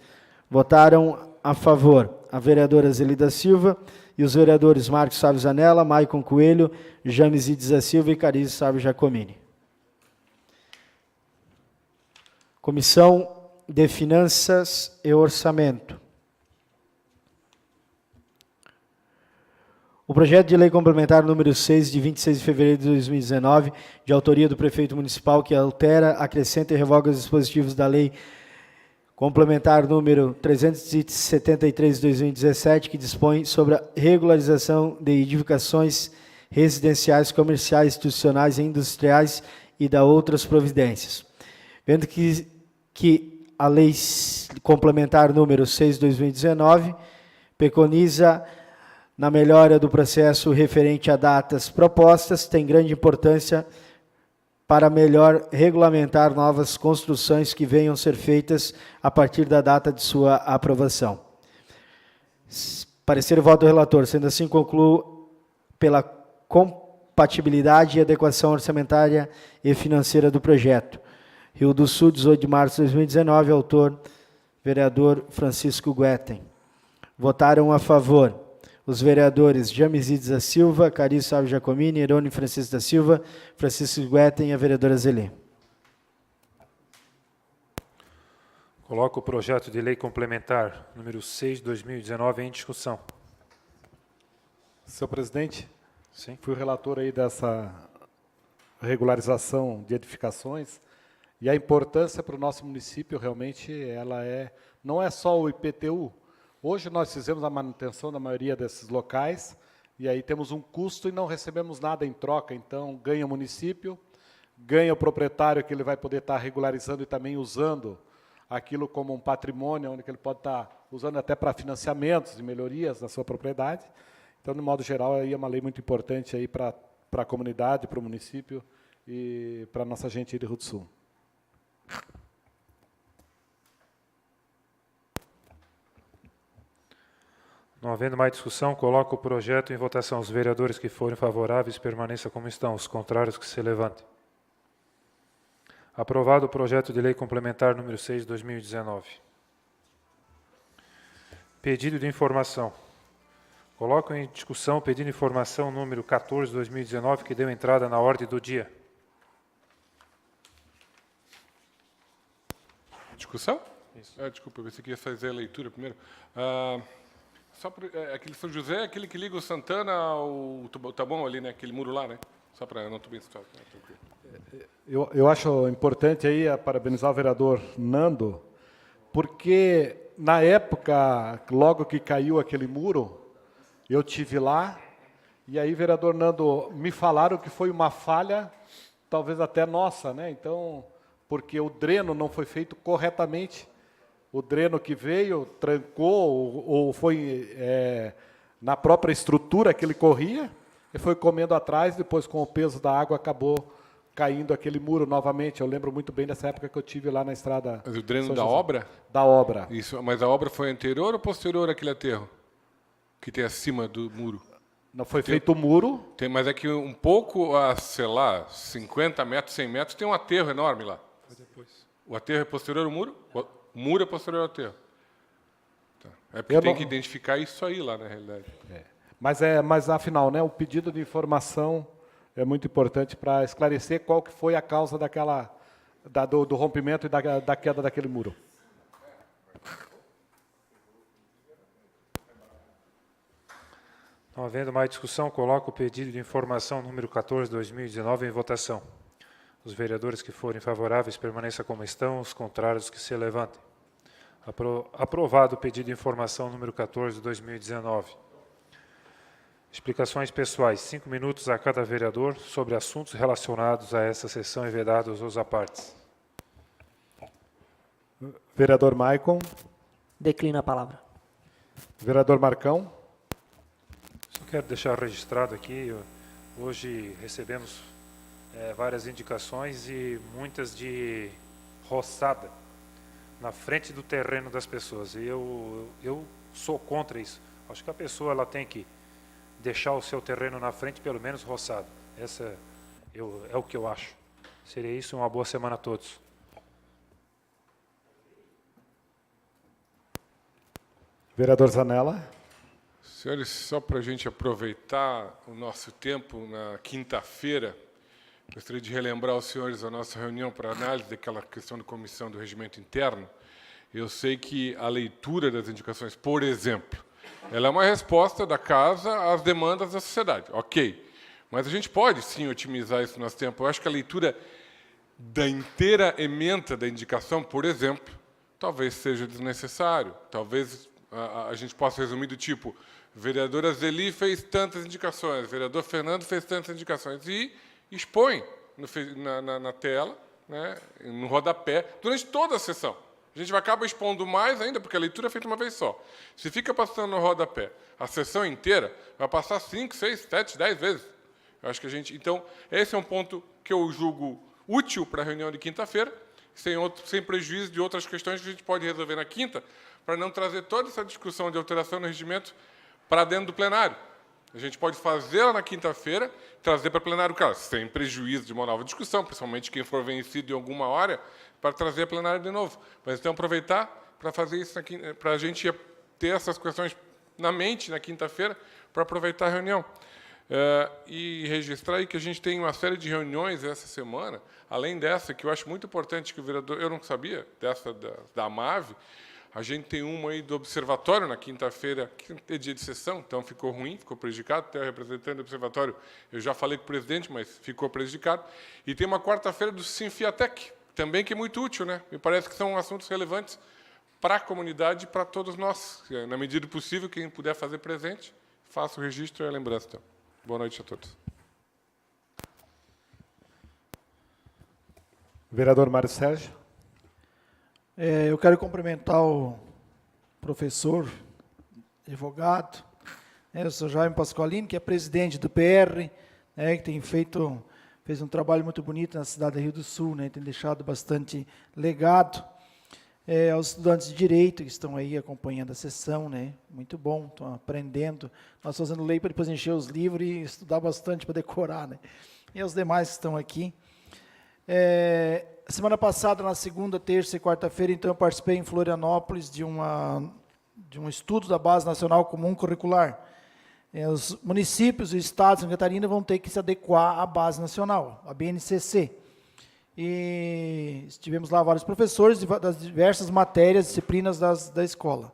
Votaram a favor a vereadora Zelida Silva e os vereadores Marcos Sávio Zanella, Maicon Coelho, James Ides da Silva e Carizo Sávio Giacomini. Comissão de Finanças e Orçamento. O projeto de lei complementar número 6, de 26 de fevereiro de 2019, de autoria do prefeito municipal, que altera, acrescenta e revoga os dispositivos da lei complementar número 373 de 2017, que dispõe sobre a regularização de edificações residenciais, comerciais, institucionais e industriais e da outras providências. Vendo que a lei complementar número 6 de 2019 preconiza na melhora do processo referente a datas propostas, tem grande importância para melhor regulamentar novas construções que venham ser feitas a partir da data de sua aprovação. Parecer e voto do relator. Sendo assim, concluo pela compatibilidade e adequação orçamentária e financeira do projeto. Rio do Sul, 18 de março de 2019, autor, vereador Francisco Guetem. Votaram a favor os vereadores Jamizides da Silva, Carício Alves Giacomini, Herônimo Francisco da Silva, Francisco Guetem e a vereadora Zelê. Coloco o projeto de lei complementar número 6 de 2019 em discussão. Senhor presidente, Sim. fui o relator aí dessa regularização de edificações e a importância para o nosso município realmente ela não é só o IPTU. Hoje nós fizemos a manutenção da maioria desses locais e aí temos um custo e não recebemos nada em troca, então ganha o município, ganha o proprietário que ele vai poder estar regularizando e também usando aquilo como um patrimônio, onde ele pode estar usando até para financiamentos e melhorias da sua propriedade. Então, de modo geral, aí é uma lei muito importante aí para a comunidade, para o município e para a nossa gente aí de Rio do Sul. Não havendo mais discussão, coloco o projeto em votação. Os vereadores que forem favoráveis permaneçam como estão, os contrários que se levantem. Aprovado o projeto de lei complementar número 6 de 2019. Pedido de informação. Coloco em discussão o pedido de informação número 14 de 2019, que deu entrada na ordem do dia. Discussão? Isso. Desculpa, eu pensei que ia fazer a leitura primeiro. Só aquele São José é aquele que liga o Santana ao Taboão ali, né? Aquele muro lá, né? Só para não estou bem situado. Eu acho importante aí parabenizar o vereador Nando, porque na época, logo que caiu aquele muro, eu tive lá, e aí, vereador Nando, me falaram que foi uma falha, talvez até nossa, né? Então, porque o dreno não foi feito corretamente. O dreno que veio, trancou, ou foi na própria estrutura que ele corria, e foi comendo atrás, depois com o peso da água acabou caindo aquele muro novamente. Eu lembro muito bem dessa época que eu tive lá na estrada. Mas o dreno da obra? Da obra. Isso, mas a obra foi anterior ou posterior àquele aterro? Que tem acima do muro? Não foi feito o muro. Mas é que um pouco, sei lá, 50 metros, 100 metros, tem um aterro enorme lá. Foi depois. O aterro é posterior ao muro? O muro é posterior ao aterro. Tá. É porque tem que identificar isso aí lá, na realidade. Mas afinal, né, o pedido de informação é muito importante para esclarecer qual que foi a causa do rompimento e da queda daquele muro. Não havendo mais discussão, coloco o pedido de informação número 14 de 2019 em votação. Os vereadores que forem favoráveis permaneçam como estão, os contrários que se levantem. Aprovado o pedido de informação número 14 de 2019. Explicações pessoais, 5 minutos a cada vereador sobre assuntos relacionados a essa sessão e vedados os apartes. Vereador Maicon. Declina a palavra. Vereador Marcão. Só quero deixar registrado aqui, hoje recebemos várias indicações e muitas de roçada na frente do terreno das pessoas. E eu sou contra isso. Acho que a pessoa ela tem que deixar o seu terreno na frente, pelo menos roçado. É o que eu acho. Seria isso, uma boa semana a todos. Vereador Zanella. Senhores, só para a gente aproveitar o nosso tempo, na quinta-feira, Gostaria de relembrar aos senhores a nossa reunião para análise daquela questão da comissão do regimento interno. Eu sei que a leitura das indicações, por exemplo, ela é uma resposta da casa às demandas da sociedade. Ok. Mas a gente pode, sim, otimizar isso no nosso tempo. Eu acho que a leitura da inteira ementa da indicação, por exemplo, talvez seja desnecessário. Talvez a gente possa resumir do tipo, vereadora Zeli fez tantas indicações, vereador Fernando fez tantas indicações, e expõe na tela, né, no rodapé, durante toda a sessão. A gente acaba expondo mais ainda, porque a leitura é feita uma vez só. Se fica passando no rodapé a sessão inteira, vai passar 5, 6, 7, 10 vezes. Eu acho que a gente... Então, esse é um ponto que eu julgo útil para a reunião de quinta-feira, sem prejuízo de outras questões que a gente pode resolver na quinta, para não trazer toda essa discussão de alteração no regimento para dentro do plenário. A gente pode fazê-la na quinta-feira, trazer para o plenário, claro, sem prejuízo de uma nova discussão, principalmente quem for vencido em alguma hora, para trazer a plenário de novo. Mas, então, aproveitar para fazer isso, para a gente ter essas questões na mente na quinta-feira, para aproveitar a reunião. E registrar aí que a gente tem uma série de reuniões essa semana, além dessa, que eu acho muito importante que o vereador... Eu não sabia, dessa da AMAV, a gente tem uma aí do Observatório na quinta-feira, que é dia de sessão, então ficou ruim, ficou prejudicado. Até o representante do Observatório, eu já falei com o presidente, mas ficou prejudicado. E tem uma quarta-feira do Sinfiatec, também que é muito útil, né? Me parece que são assuntos relevantes para a comunidade e para todos nós. Na medida do possível, quem puder fazer presente, faça o registro e a lembrança. Então. Boa noite a todos. Vereador Mário Sérgio. Eu quero cumprimentar o professor, advogado, o senhor Jaime Pasqualini, que é presidente do PR, que fez um trabalho muito bonito na cidade do Rio do Sul, tem deixado bastante legado. Aos estudantes de Direito que estão aí acompanhando a sessão, muito bom, estão aprendendo. Nós fazendo lei para depois encher os livros e estudar bastante para decorar. E aos demais que estão aqui. Semana passada, na segunda, terça e quarta-feira, então, eu participei em Florianópolis de um estudo da Base Nacional Comum Curricular. Os municípios e estados de Santa Catarina vão ter que se adequar à Base Nacional, a BNCC. E estivemos lá vários professores das diversas matérias, disciplinas da escola.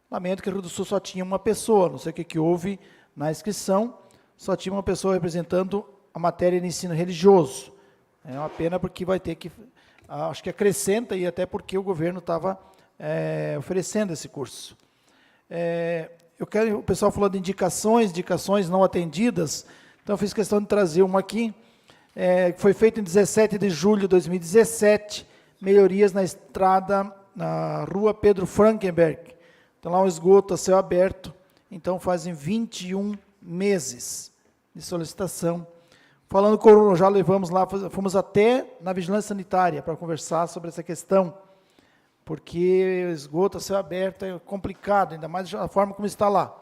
Lamento que o Rio do Sul só tinha uma pessoa, não sei o que houve na inscrição, só tinha uma pessoa representando a matéria de ensino religioso. É uma pena porque vai ter que, acho que acrescenta, e até porque o governo estava oferecendo esse curso. O pessoal falou de indicações não atendidas, então eu fiz questão de trazer uma aqui. Foi feito em 17 de julho de 2017, melhorias na estrada, na rua Pedro Frankenberg. Então, lá um esgoto a céu aberto, então fazem 21 meses de solicitação. Falando com já levamos lá, fomos até na vigilância sanitária para conversar sobre essa questão, porque o esgoto a céu aberto é complicado, ainda mais da forma como está lá.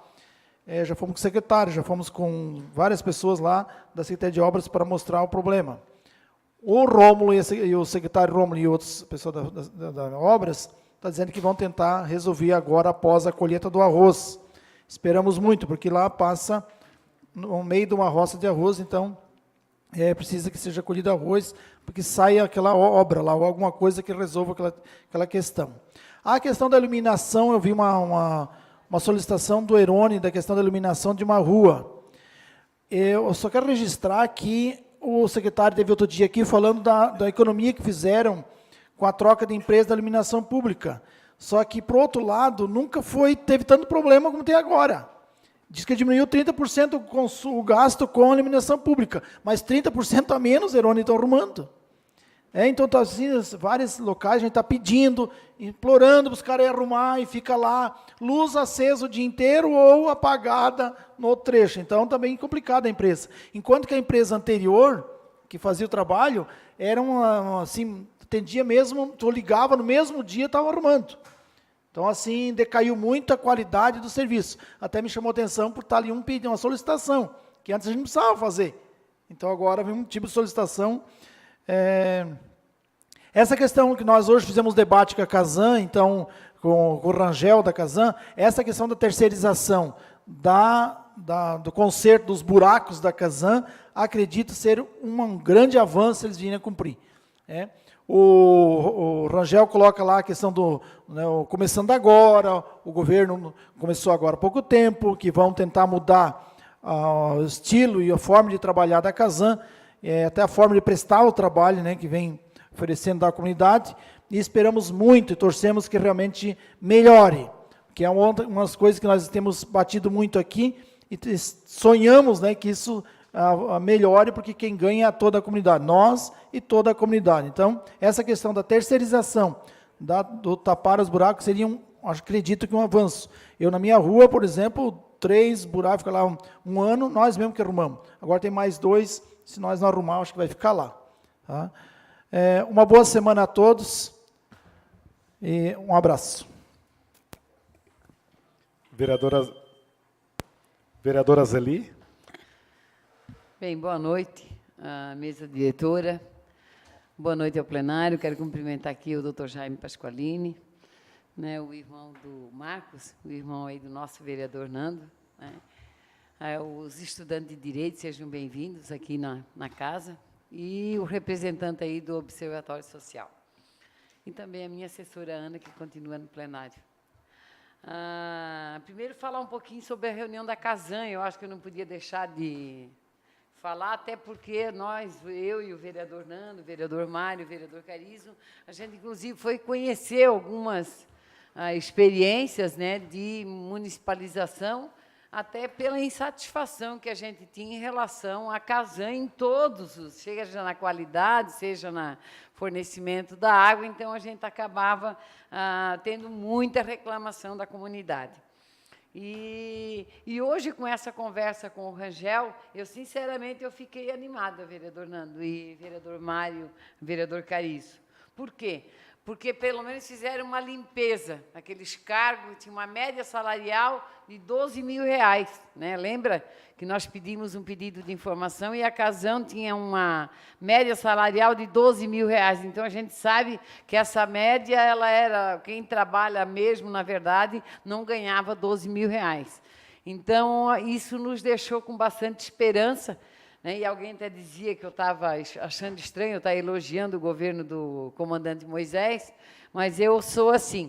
Já fomos com o secretário, já fomos com várias pessoas lá da Secretaria de Obras para mostrar o problema. O Rômulo e o secretário Rômulo e outras pessoas da Obras estão dizendo que vão tentar resolver agora após a colheita do arroz. Esperamos muito, porque lá passa no meio de uma roça de arroz, então precisa que seja colhido arroz, porque saia aquela obra lá, ou alguma coisa que resolva aquela questão. A questão da iluminação, eu vi uma solicitação do Erone da questão da iluminação de uma rua. Eu só quero registrar que o secretário teve outro dia aqui falando da economia que fizeram com a troca de empresa da iluminação pública. Só que, por outro lado, nunca teve tanto problema como tem agora. Diz que diminuiu 30% o gasto com a iluminação pública, mas 30% a menos, Erone, estão arrumando. Então, tá assim, vários locais a gente está pedindo, implorando para os caras arrumar, e fica lá, luz acesa o dia inteiro ou apagada no outro trecho. Então, também complicada a empresa. Enquanto que a empresa anterior, que fazia o trabalho, era assim, atendia mesmo, tu ligava no mesmo dia, estava arrumando. Então, assim, decaiu muito a qualidade do serviço. Até me chamou a atenção por estar ali uma solicitação, que antes a gente não precisava fazer. Então, agora vem um tipo de solicitação. Essa questão que nós hoje fizemos debate com a Casan, então, com o Rangel da Casan, essa questão da terceirização do conserto dos buracos da Casan, acredito ser um grande avanço eles virem a cumprir. O Rangel coloca lá a questão do, né, começando agora, o governo começou agora há pouco tempo, que vão tentar mudar o estilo e a forma de trabalhar da Casan, até a forma de prestar o trabalho, né, que vem oferecendo da comunidade, e esperamos muito e torcemos que realmente melhore, que é umas coisas que nós temos batido muito aqui, e sonhamos, né, que isso melhore, porque quem ganha é toda a comunidade, nós e toda a comunidade. Então, essa questão da terceirização, do tapar os buracos, seria, acredito que um avanço. Eu, na minha rua, por exemplo, 3 buracos, fica lá um ano, nós mesmo que arrumamos. Agora tem mais 2, se nós não arrumarmos, acho que vai ficar lá. Tá? Uma boa semana a todos e um abraço. Vereadora Zeli. Bem, boa noite, à mesa diretora. Boa noite ao plenário. Quero cumprimentar aqui o Dr. Jaime Pasqualini, né, o irmão do Marcos, o irmão aí do nosso vereador Nando, né, os estudantes de Direito, sejam bem-vindos aqui na casa, e o representante aí do Observatório Social. E também a minha assessora Ana, que continua no plenário. Primeiro, falar um pouquinho sobre a reunião da Casan. Eu acho que eu não podia deixar de falar, até porque eu e o vereador Nando, o vereador Mário, o vereador Carizo, a gente, inclusive, foi conhecer algumas experiências, né, de municipalização, até pela insatisfação que a gente tinha em relação à Casan em todos, seja na qualidade, seja no fornecimento da água, então a gente acabava tendo muita reclamação da comunidade. E hoje, com essa conversa com o Rangel, sinceramente, eu fiquei animada, vereador Nando e vereador Mário, vereador Carizo. Por quê? Porque, pelo menos, fizeram uma limpeza. Aqueles cargos, tinha uma média salarial de R$12.000, né? Lembra que nós pedimos um pedido de informação e a Casan tinha uma média salarial de R$12.000. Então, a gente sabe que essa média, ela era, quem trabalha mesmo, na verdade, não ganhava R$12.000. Então, isso nos deixou com bastante esperança, né? E alguém até dizia que eu estava achando estranho eu estar elogiando o governo do comandante Moisés, mas eu sou assim,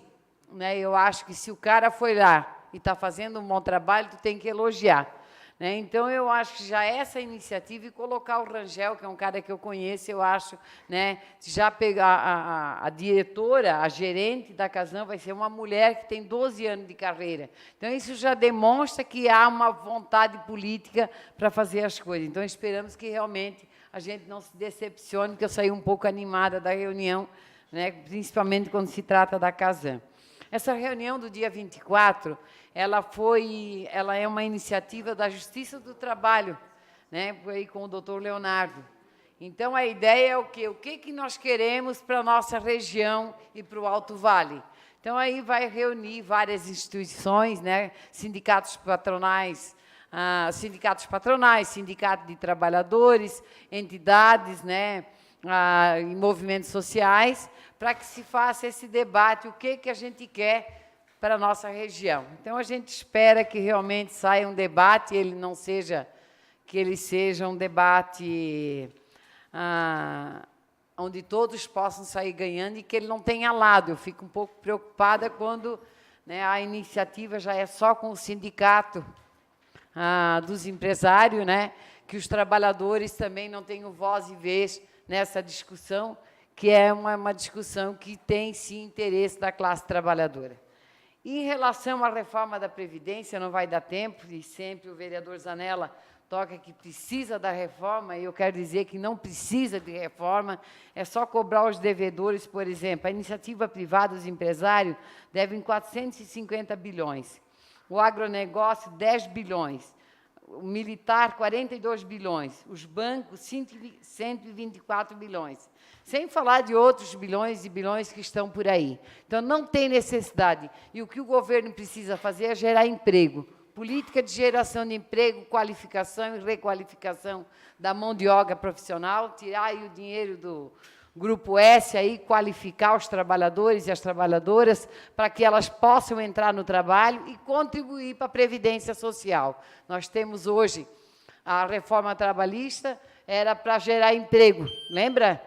né? Eu acho que se o cara foi lá e está fazendo um bom trabalho, tu tem que elogiar, né? Então, eu acho que já essa iniciativa e colocar o Rangel, que é um cara que eu conheço, eu acho, né, já pegar a diretora, a gerente da Casan, vai ser uma mulher que tem 12 anos de carreira. Então, isso já demonstra que há uma vontade política para fazer as coisas. Então, esperamos que realmente a gente não se decepcione, porque eu saí um pouco animada da reunião, né, principalmente quando se trata da Casan. Essa reunião do dia 24, ela é uma iniciativa da Justiça do Trabalho, né, aí com o doutor Leonardo. Então, a ideia é o quê? O que nós queremos para a nossa região e para o Alto Vale? Então, aí vai reunir várias instituições, né, sindicatos patronais, sindicato de trabalhadores, entidades, né, em movimentos sociais, para que se faça esse debate, o que a gente quer para a nossa região. Então, a gente espera que realmente saia um debate, que ele seja um debate onde todos possam sair ganhando e que ele não tenha lado. Eu fico um pouco preocupada quando, né, a iniciativa já é só com o sindicato dos empresários, né, que os trabalhadores também não tenham voz e vez nessa discussão, que é uma discussão que tem, sim, interesse da classe trabalhadora. Em relação à reforma da Previdência, não vai dar tempo, e sempre o vereador Zanella toca que precisa da reforma, e eu quero dizer que não precisa de reforma, é só cobrar os devedores, por exemplo. A iniciativa privada, os empresários, devem 450 bilhões. O agronegócio, 10 bilhões. O militar, 42 bilhões. Os bancos, 124 bilhões. Sem falar de outros bilhões e bilhões que estão por aí. Então, não tem necessidade. E o que o governo precisa fazer é gerar emprego. Política de geração de emprego, qualificação e requalificação da mão de obra profissional, tirar aí o dinheiro Grupo S aí, qualificar os trabalhadores e as trabalhadoras para que elas possam entrar no trabalho e contribuir para a Previdência Social. Nós temos hoje a reforma trabalhista, era para gerar emprego, lembra?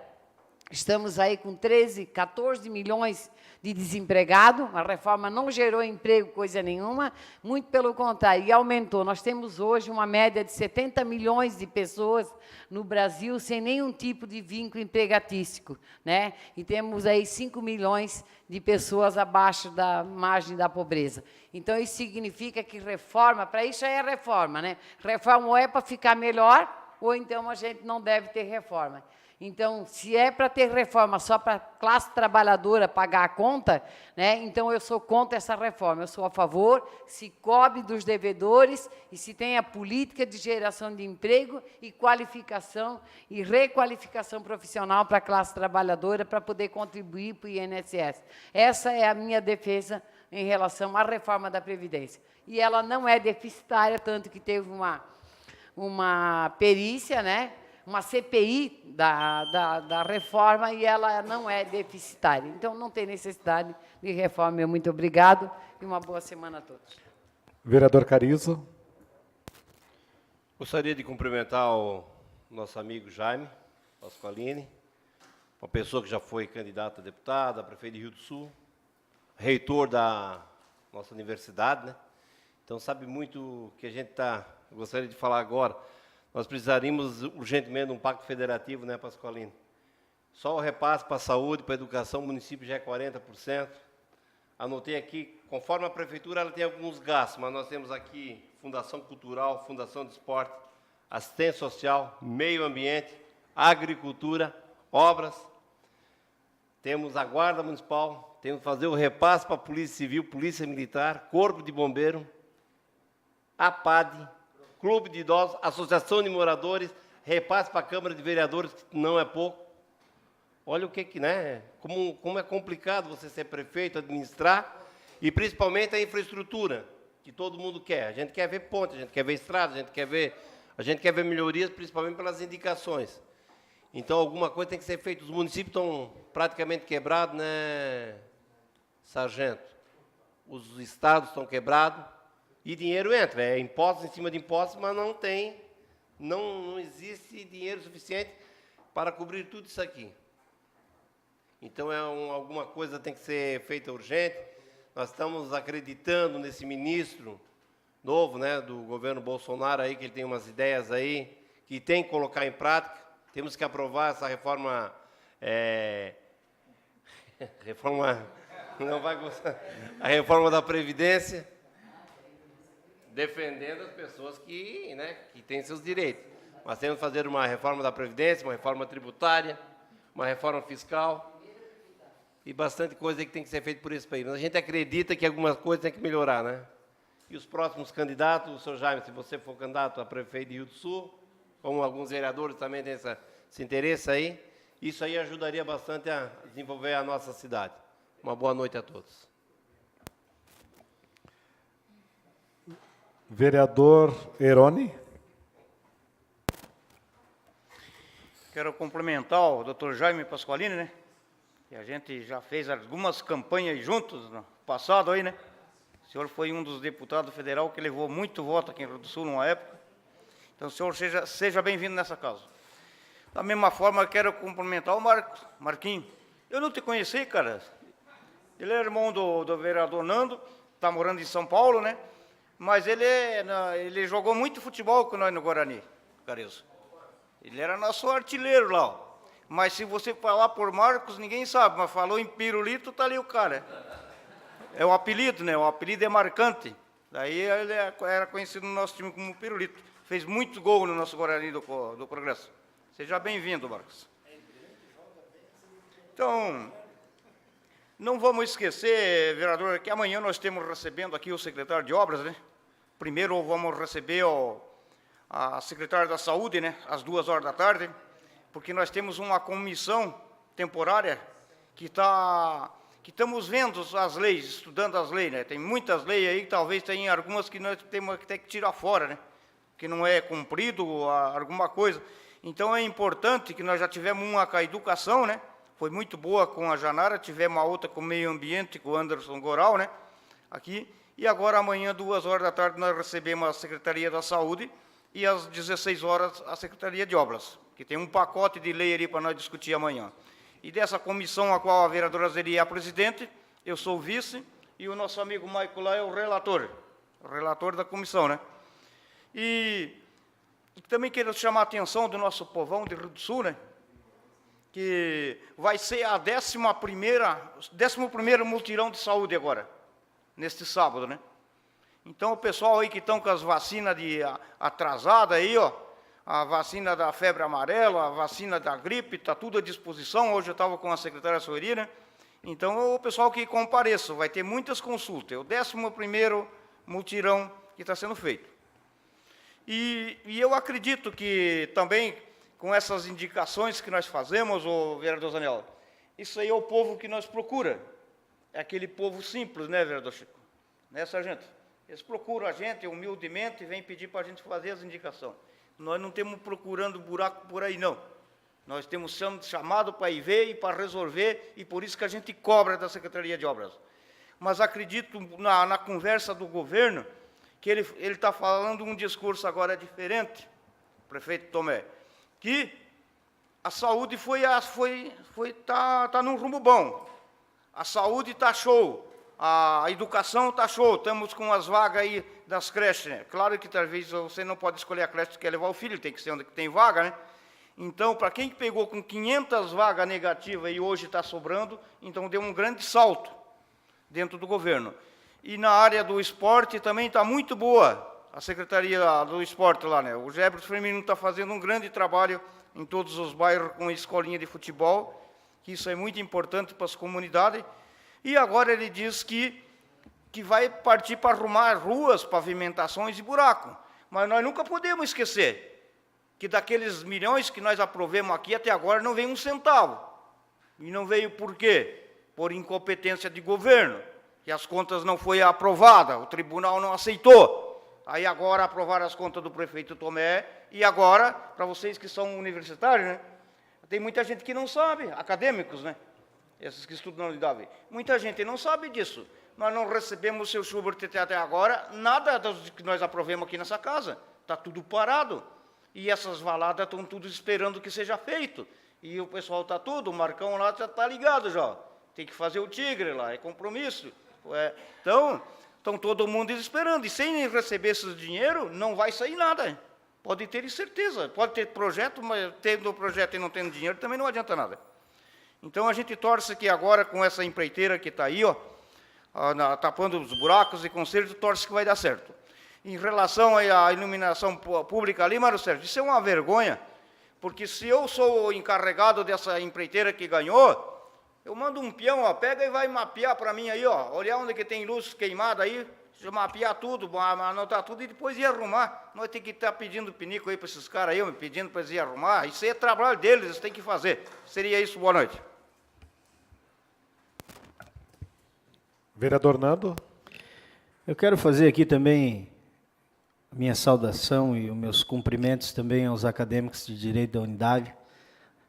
Estamos aí com 13, 14 milhões de desempregados, a reforma não gerou emprego, coisa nenhuma, muito pelo contrário, e aumentou. Nós temos hoje uma média de 70 milhões de pessoas no Brasil sem nenhum tipo de vínculo empregatício, né? E temos aí 5 milhões de pessoas abaixo da margem da pobreza. Então, isso significa que reforma, para isso é reforma, né? Reforma ou é para ficar melhor, ou então a gente não deve ter reforma. Então, se é para ter reforma só para a classe trabalhadora pagar a conta, né, então eu sou contra essa reforma. Eu sou a favor, se cobre dos devedores e se tenha política de geração de emprego e qualificação e requalificação profissional para a classe trabalhadora para poder contribuir para o INSS. Essa é a minha defesa em relação à reforma da Previdência. E ela não é deficitária, tanto que teve uma perícia, né, uma CPI da reforma e ela não é deficitária. Então, não tem necessidade de reforma. Muito obrigado e uma boa semana a todos. Vereador Carizo. Gostaria de cumprimentar o nosso amigo Jaime Pasqualini, uma pessoa que já foi candidata a deputada, prefeito de Rio do Sul, reitor da nossa universidade, né? Então, sabe muito o que a gente gostaria de falar agora. Nós precisaríamos urgentemente de um pacto federativo, né, Pasqualini? Só o repasse para a saúde, para a educação, o município já é 40%. Anotei aqui, conforme a prefeitura, ela tem alguns gastos, mas nós temos aqui Fundação Cultural, Fundação de Esporte, assistência social, meio ambiente, agricultura, obras. Temos a Guarda Municipal, temos que fazer o repasse para a Polícia Civil, Polícia Militar, Corpo de Bombeiro, APAD, Clube de Idosos, Associação de Moradores, repasse para a Câmara de Vereadores, que não é pouco. Olha o que né? Como é complicado você ser prefeito, administrar, e principalmente a infraestrutura, que todo mundo quer. A gente quer ver ponte, a gente quer ver estrada, a gente quer ver melhorias, principalmente pelas indicações. Então, alguma coisa tem que ser feita. Os municípios estão praticamente quebrados, né, sargento? Os estados estão quebrados. E dinheiro entra, é impostos em cima de impostos, mas não existe dinheiro suficiente para cobrir tudo isso aqui. Então, alguma coisa tem que ser feita urgente. Nós estamos acreditando nesse ministro novo, né, do governo Bolsonaro, aí, que ele tem umas ideias aí, que tem que colocar em prática. Temos que aprovar essa reforma... Não vai gostar. A reforma da Previdência, defendendo as pessoas que têm seus direitos. Mas temos que fazer uma reforma da Previdência, uma reforma tributária, uma reforma fiscal e bastante coisa aí que tem que ser feita por esse país. Mas a gente acredita que algumas coisas têm que melhorar, né? E os próximos candidatos, o senhor Jaime, se você for candidato a prefeito de Rio do Sul, como alguns vereadores também têm esse interesse aí, isso aí ajudaria bastante a desenvolver a nossa cidade. Uma boa noite a todos. Vereador Eroni. Quero cumprimentar o doutor Jaime Pasqualini, né? Que a gente já fez algumas campanhas juntos no passado aí, né? O senhor foi um dos deputados federal que levou muito voto aqui em Rio do Sul numa época. Então, o senhor seja bem-vindo nessa casa. Da mesma forma, quero cumprimentar o Marquinhos. Eu não te conheci, cara. Ele é irmão do vereador Nando, está morando em São Paulo, né? Mas ele jogou muito futebol com nós no Guarani, Carizo. Ele era nosso artilheiro lá, ó. Mas se você falar por Marcos, ninguém sabe, mas falou em Pirulito, tá ali o cara. É o apelido, né? O apelido é marcante. Daí ele era conhecido no nosso time como Pirulito. Fez muito gol no nosso Guarani do Progresso. Seja bem-vindo, Marcos. Então, não vamos esquecer, vereador, que amanhã nós temos recebendo aqui o secretário de Obras, né? Primeiro vamos receber a secretária da Saúde, né? Às 14h da tarde, porque nós temos uma comissão temporária que estamos vendo as leis, estudando as leis, né? Tem muitas leis aí, talvez tenha algumas que nós temos que tirar fora, né? Que não é cumprido alguma coisa. Então, é importante que nós já tivemos uma com a educação, né? foi muito boa com a Janara, tivemos uma outra com o meio ambiente, com o Anderson Goral, né? Aqui. E agora, amanhã, 2 horas da tarde, nós recebemos a Secretaria da Saúde e às 16 horas a Secretaria de Obras, que tem um pacote de lei ali para nós discutir amanhã. E dessa comissão, a qual a vereadora Zeli é a presidente, eu sou o vice, e o nosso amigo Maico lá é o relator da comissão, né? E também quero chamar a atenção do nosso povão de Rio do Sul, né? Que vai ser a 11º mutirão de saúde agora, neste sábado, né? Então, o pessoal aí que estão com as vacinas atrasadas aí, ó, a vacina da febre amarela, a vacina da gripe, está tudo à disposição. Hoje eu estava com a secretária Soeri, né? Então, o pessoal que compareça, vai ter muitas consultas. É o 11º mutirão que está sendo feito. E eu acredito que também, com essas indicações que nós fazemos, o vereador Zaniel, isso aí é o povo que nós procura. É aquele povo simples, né, vereador Chico? Né, sargento? Eles procuram a gente humildemente e vêm pedir para a gente fazer as indicações. Nós não estamos procurando buraco por aí, não. Nós temos sendo chamado para ir ver e para resolver, e por isso que a gente cobra da Secretaria de Obras. Mas acredito na conversa do governo, que ele está falando um discurso agora diferente, prefeito Tomé, que a saúde tá num rumo bom. A saúde está show, a educação está show, estamos com as vagas aí das creches, né? Claro que talvez você não pode escolher a creche que quer levar o filho, tem que ser onde tem vaga, né? Então, para quem pegou com 500 vagas negativas e hoje está sobrando, então deu um grande salto dentro do governo. E na área do esporte também está muito boa a Secretaria do Esporte lá, né? O Gebres Firmino está fazendo um grande trabalho em todos os bairros com escolinha de futebol, que isso é muito importante para as comunidades. E agora ele diz que vai partir para arrumar ruas, pavimentações e buraco. Mas nós nunca podemos esquecer que daqueles milhões que nós aprovemos aqui, até agora não veio um centavo. E não veio por quê? Por incompetência de governo, que as contas não foram aprovadas, o tribunal não aceitou. Aí agora aprovaram as contas do prefeito Tomé, e agora, para vocês que são universitários, né, tem muita gente que não sabe, acadêmicos, né, esses que estudam na unidade, muita gente não sabe disso. Nós não recebemos o seu Schubert até agora, nada dos que nós aprovemos aqui nessa casa, está tudo parado. E essas valadas estão tudo esperando que seja feito. E o pessoal está tudo, o Marcão lá já está ligado já. Tem que fazer o tigre lá, é compromisso. Então, estão todo mundo esperando. E sem receber esse dinheiro, não vai sair nada. Pode ter certeza. Pode ter projeto, mas tendo o projeto e não tendo dinheiro, também não adianta nada. Então, a gente torce que agora, com essa empreiteira que está aí, ó, tapando os buracos e conserto, torce que vai dar certo. Em relação à iluminação pública ali, Mário Sérgio, isso é uma vergonha, porque se eu sou o encarregado dessa empreiteira que ganhou, eu mando um peão, ó, pega e vai mapear para mim aí, ó, olhar onde que tem luz queimada aí, mapear tudo, anotar tudo e depois ir arrumar. Nós temos que estar pedindo pinico aí para esses caras aí, pedindo para eles ir arrumar. Isso aí é trabalho deles, eles têm que fazer. Seria isso, boa noite. Vereador Nando. Eu quero fazer aqui também minha saudação e os meus cumprimentos também aos acadêmicos de Direito da Unidade.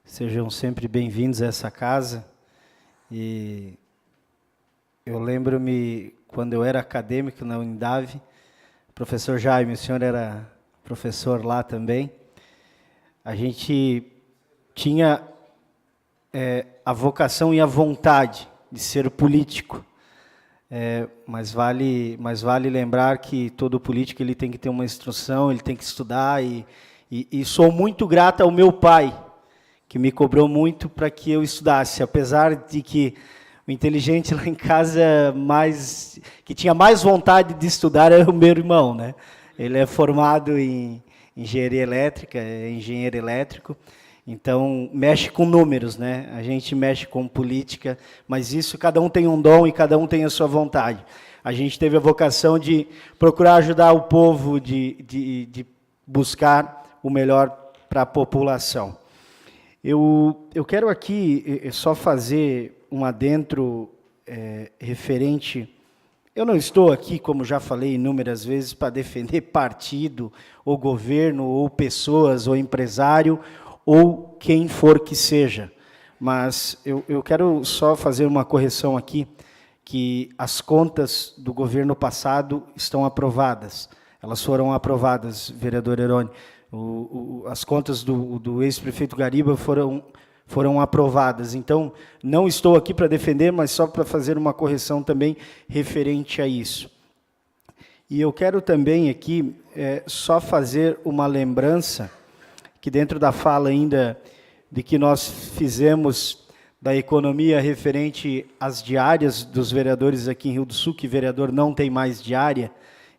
Sejam sempre bem-vindos a essa casa. E eu lembro-me, quando eu era acadêmico na Unidade, professor Jaime, o senhor era professor lá também, a gente tinha a vocação e a vontade de ser político. Mas vale lembrar que todo político ele tem que ter uma instrução, ele tem que estudar, e sou muito grato ao meu pai, que me cobrou muito para que eu estudasse, apesar de que o inteligente lá em casa, que tinha mais vontade de estudar, era o meu irmão, né? Ele é formado em engenharia elétrica, é engenheiro elétrico, então mexe com números, né? A gente mexe com política, mas isso cada um tem um dom e cada um tem a sua vontade. A gente teve a vocação de procurar ajudar o povo, de buscar o melhor para a população. Eu quero aqui só fazer um adentro referente. Eu não estou aqui, como já falei inúmeras vezes, para defender partido, ou governo, ou pessoas, ou empresário, ou quem for que seja. mas eu quero só fazer uma correção aqui, que as contas do governo passado estão aprovadas. Elas foram aprovadas, vereador Heroni. As contas do ex-prefeito Gariba foram aprovadas. Então, não estou aqui para defender, mas só para fazer uma correção também referente a isso. E eu quero também aqui só fazer uma lembrança, que dentro da fala ainda de que nós fizemos da economia referente às diárias dos vereadores aqui em Rio do Sul, que vereador não tem mais diária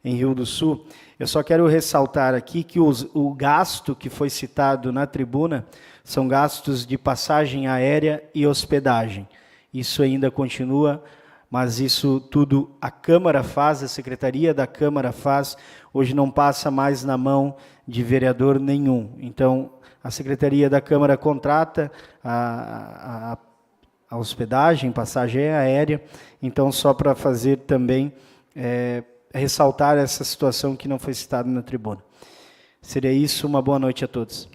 em Rio do Sul, eu só quero ressaltar aqui que o gasto que foi citado na tribuna são gastos de passagem aérea e hospedagem. Isso ainda continua, mas isso tudo a Câmara faz, a Secretaria da Câmara faz, hoje não passa mais na mão de vereador nenhum. Então, a Secretaria da Câmara contrata a hospedagem, passagem aérea, então só para fazer também, ressaltar essa situação que não foi citada na tribuna. Seria isso, uma boa noite a todos.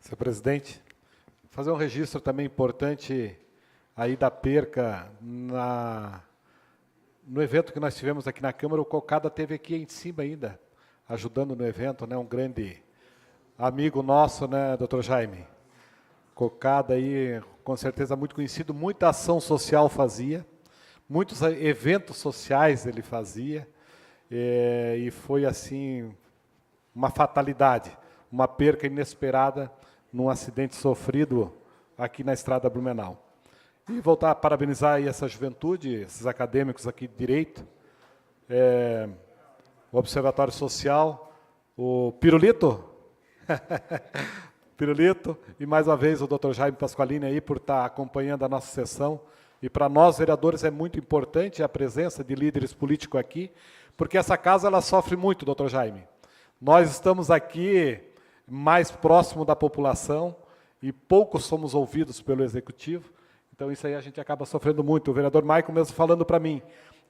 Senhor presidente, fazer um registro também importante aí da perca no evento que nós tivemos aqui na Câmara. O Cocada teve aqui em cima ainda, ajudando no evento, né, um grande amigo nosso, né, doutor Jaime. Cocada aí, com certeza muito conhecido, muita ação social fazia, muitos eventos sociais ele fazia, e foi assim, uma fatalidade, uma perca inesperada num acidente sofrido aqui na Estrada Blumenau. E voltar a parabenizar aí essa juventude, esses acadêmicos aqui de Direito, o Observatório Social, o Pirulito, Pirulito, e mais uma vez o Dr. Jaime Pasqualini aí por estar acompanhando a nossa sessão. E para nós, vereadores, é muito importante a presença de líderes políticos aqui, porque essa casa ela sofre muito, Dr. Jaime. Nós estamos aqui mais próximo da população e poucos somos ouvidos pelo Executivo, então isso aí a gente acaba sofrendo muito. O vereador Maicon mesmo falando para mim,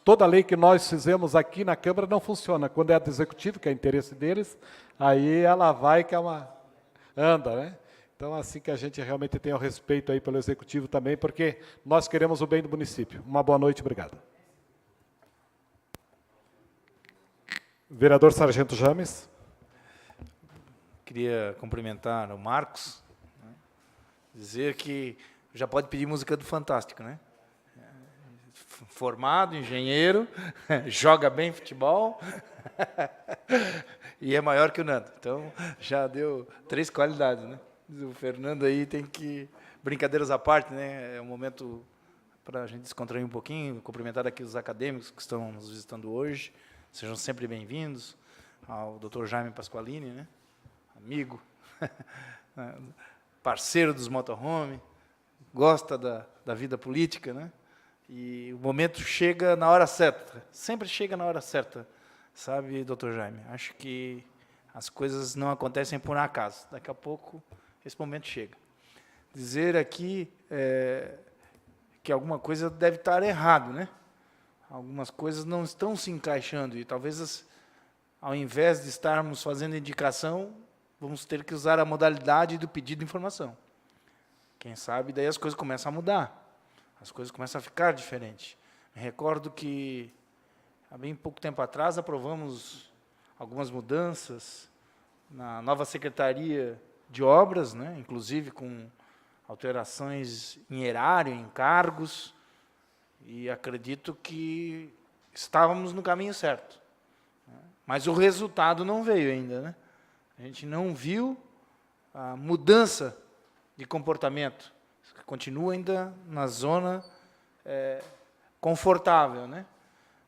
toda lei que nós fizemos aqui na Câmara não funciona. Quando é do Executivo, que é interesse deles, aí ela vai que é uma... anda, né? Então, assim que a gente realmente tem o respeito aí pelo Executivo também, porque nós queremos o bem do município. Uma boa noite, obrigado. Vereador Sargento James. Queria cumprimentar o Marcos, né? Dizer que já pode pedir música do Fantástico, né? Formado, engenheiro, joga bem futebol e é maior que o Nando. Então, já deu 3 qualidades, né? O Fernando aí tem que... Brincadeiras à parte, né? É um momento para a gente descontrair um pouquinho, cumprimentar aqui os acadêmicos que estão nos visitando hoje. Sejam sempre bem-vindos. Ao Dr. Jaime Pasqualini, né? Amigo, parceiro dos motorhome, gosta da vida política, né? E o momento chega na hora certa, sempre chega na hora certa, sabe, doutor Jaime? Acho que as coisas não acontecem por acaso, daqui a pouco esse momento chega. Dizer aqui que alguma coisa deve estar errado, né? Algumas coisas não estão se encaixando e talvez, ao invés de estarmos fazendo indicação, vamos ter que usar a modalidade do pedido de informação. Quem sabe, daí as coisas começam a mudar, as coisas começam a ficar diferentes. Me recordo que, há bem pouco tempo atrás, aprovamos algumas mudanças na nova Secretaria de Obras, né, inclusive com alterações em erário, em cargos, e acredito que estávamos no caminho certo. Mas o resultado não veio ainda, né? A gente não viu a mudança de comportamento. Continua ainda na zona confortável, né?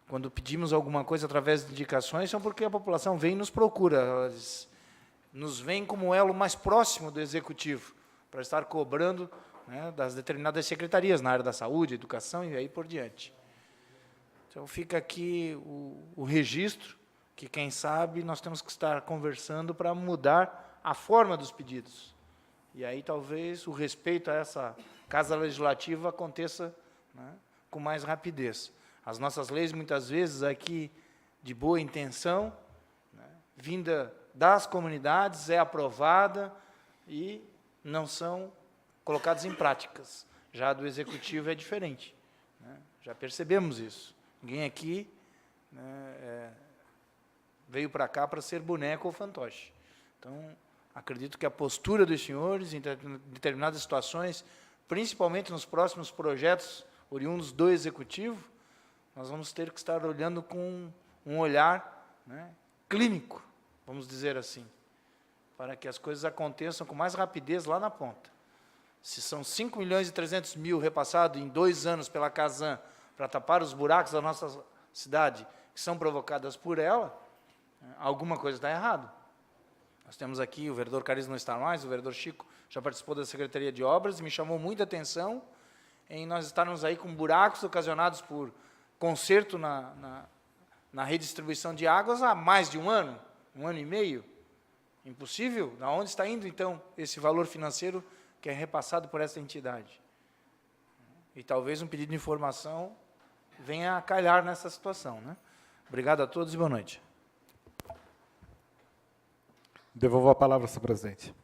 Quando pedimos alguma coisa através de indicações, são porque a população vem e nos procura. Elas nos veem como elo mais próximo do Executivo, para estar cobrando, né, das determinadas secretarias, na área da saúde, educação e aí por diante. Então, fica aqui o registro, que, quem sabe, nós temos que estar conversando para mudar a forma dos pedidos. E aí, talvez, o respeito a essa Casa Legislativa aconteça, né, com mais rapidez. As nossas leis, muitas vezes, aqui, de boa intenção, né, vinda das comunidades, é aprovada, e não são colocados em práticas. Já a do Executivo é diferente, né? Já percebemos isso. Ninguém aqui, né, veio para cá para ser boneco ou fantoche. Então, acredito que a postura dos senhores em determinadas situações, principalmente nos próximos projetos oriundos do Executivo, nós vamos ter que estar olhando com um olhar, né, clínico, vamos dizer assim, para que as coisas aconteçam com mais rapidez lá na ponta. Se são 5.300.000 repassados em 2 anos pela Casan para tapar os buracos da nossa cidade, que são provocadas por ela, alguma coisa está errada. Nós temos aqui, o vereador Carisma não está mais, o vereador Chico já participou da Secretaria de Obras, e me chamou muita atenção em nós estarmos aí com buracos ocasionados por conserto na redistribuição de águas há mais de um ano e meio. Impossível? Da onde está indo, então, esse valor financeiro que é repassado por essa entidade? E talvez um pedido de informação venha a calhar nessa situação, né? Obrigado a todos e boa noite. Devolvo a palavra, senhor presidente.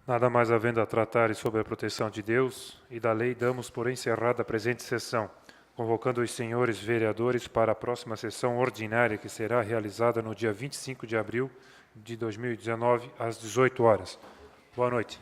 Nada mais havendo a tratar e sob a proteção de Deus e da lei, damos por encerrada a presente sessão, convocando os senhores vereadores para a próxima sessão ordinária, que será realizada no dia 25 de abril de 2019, às 18 horas. Boa noite.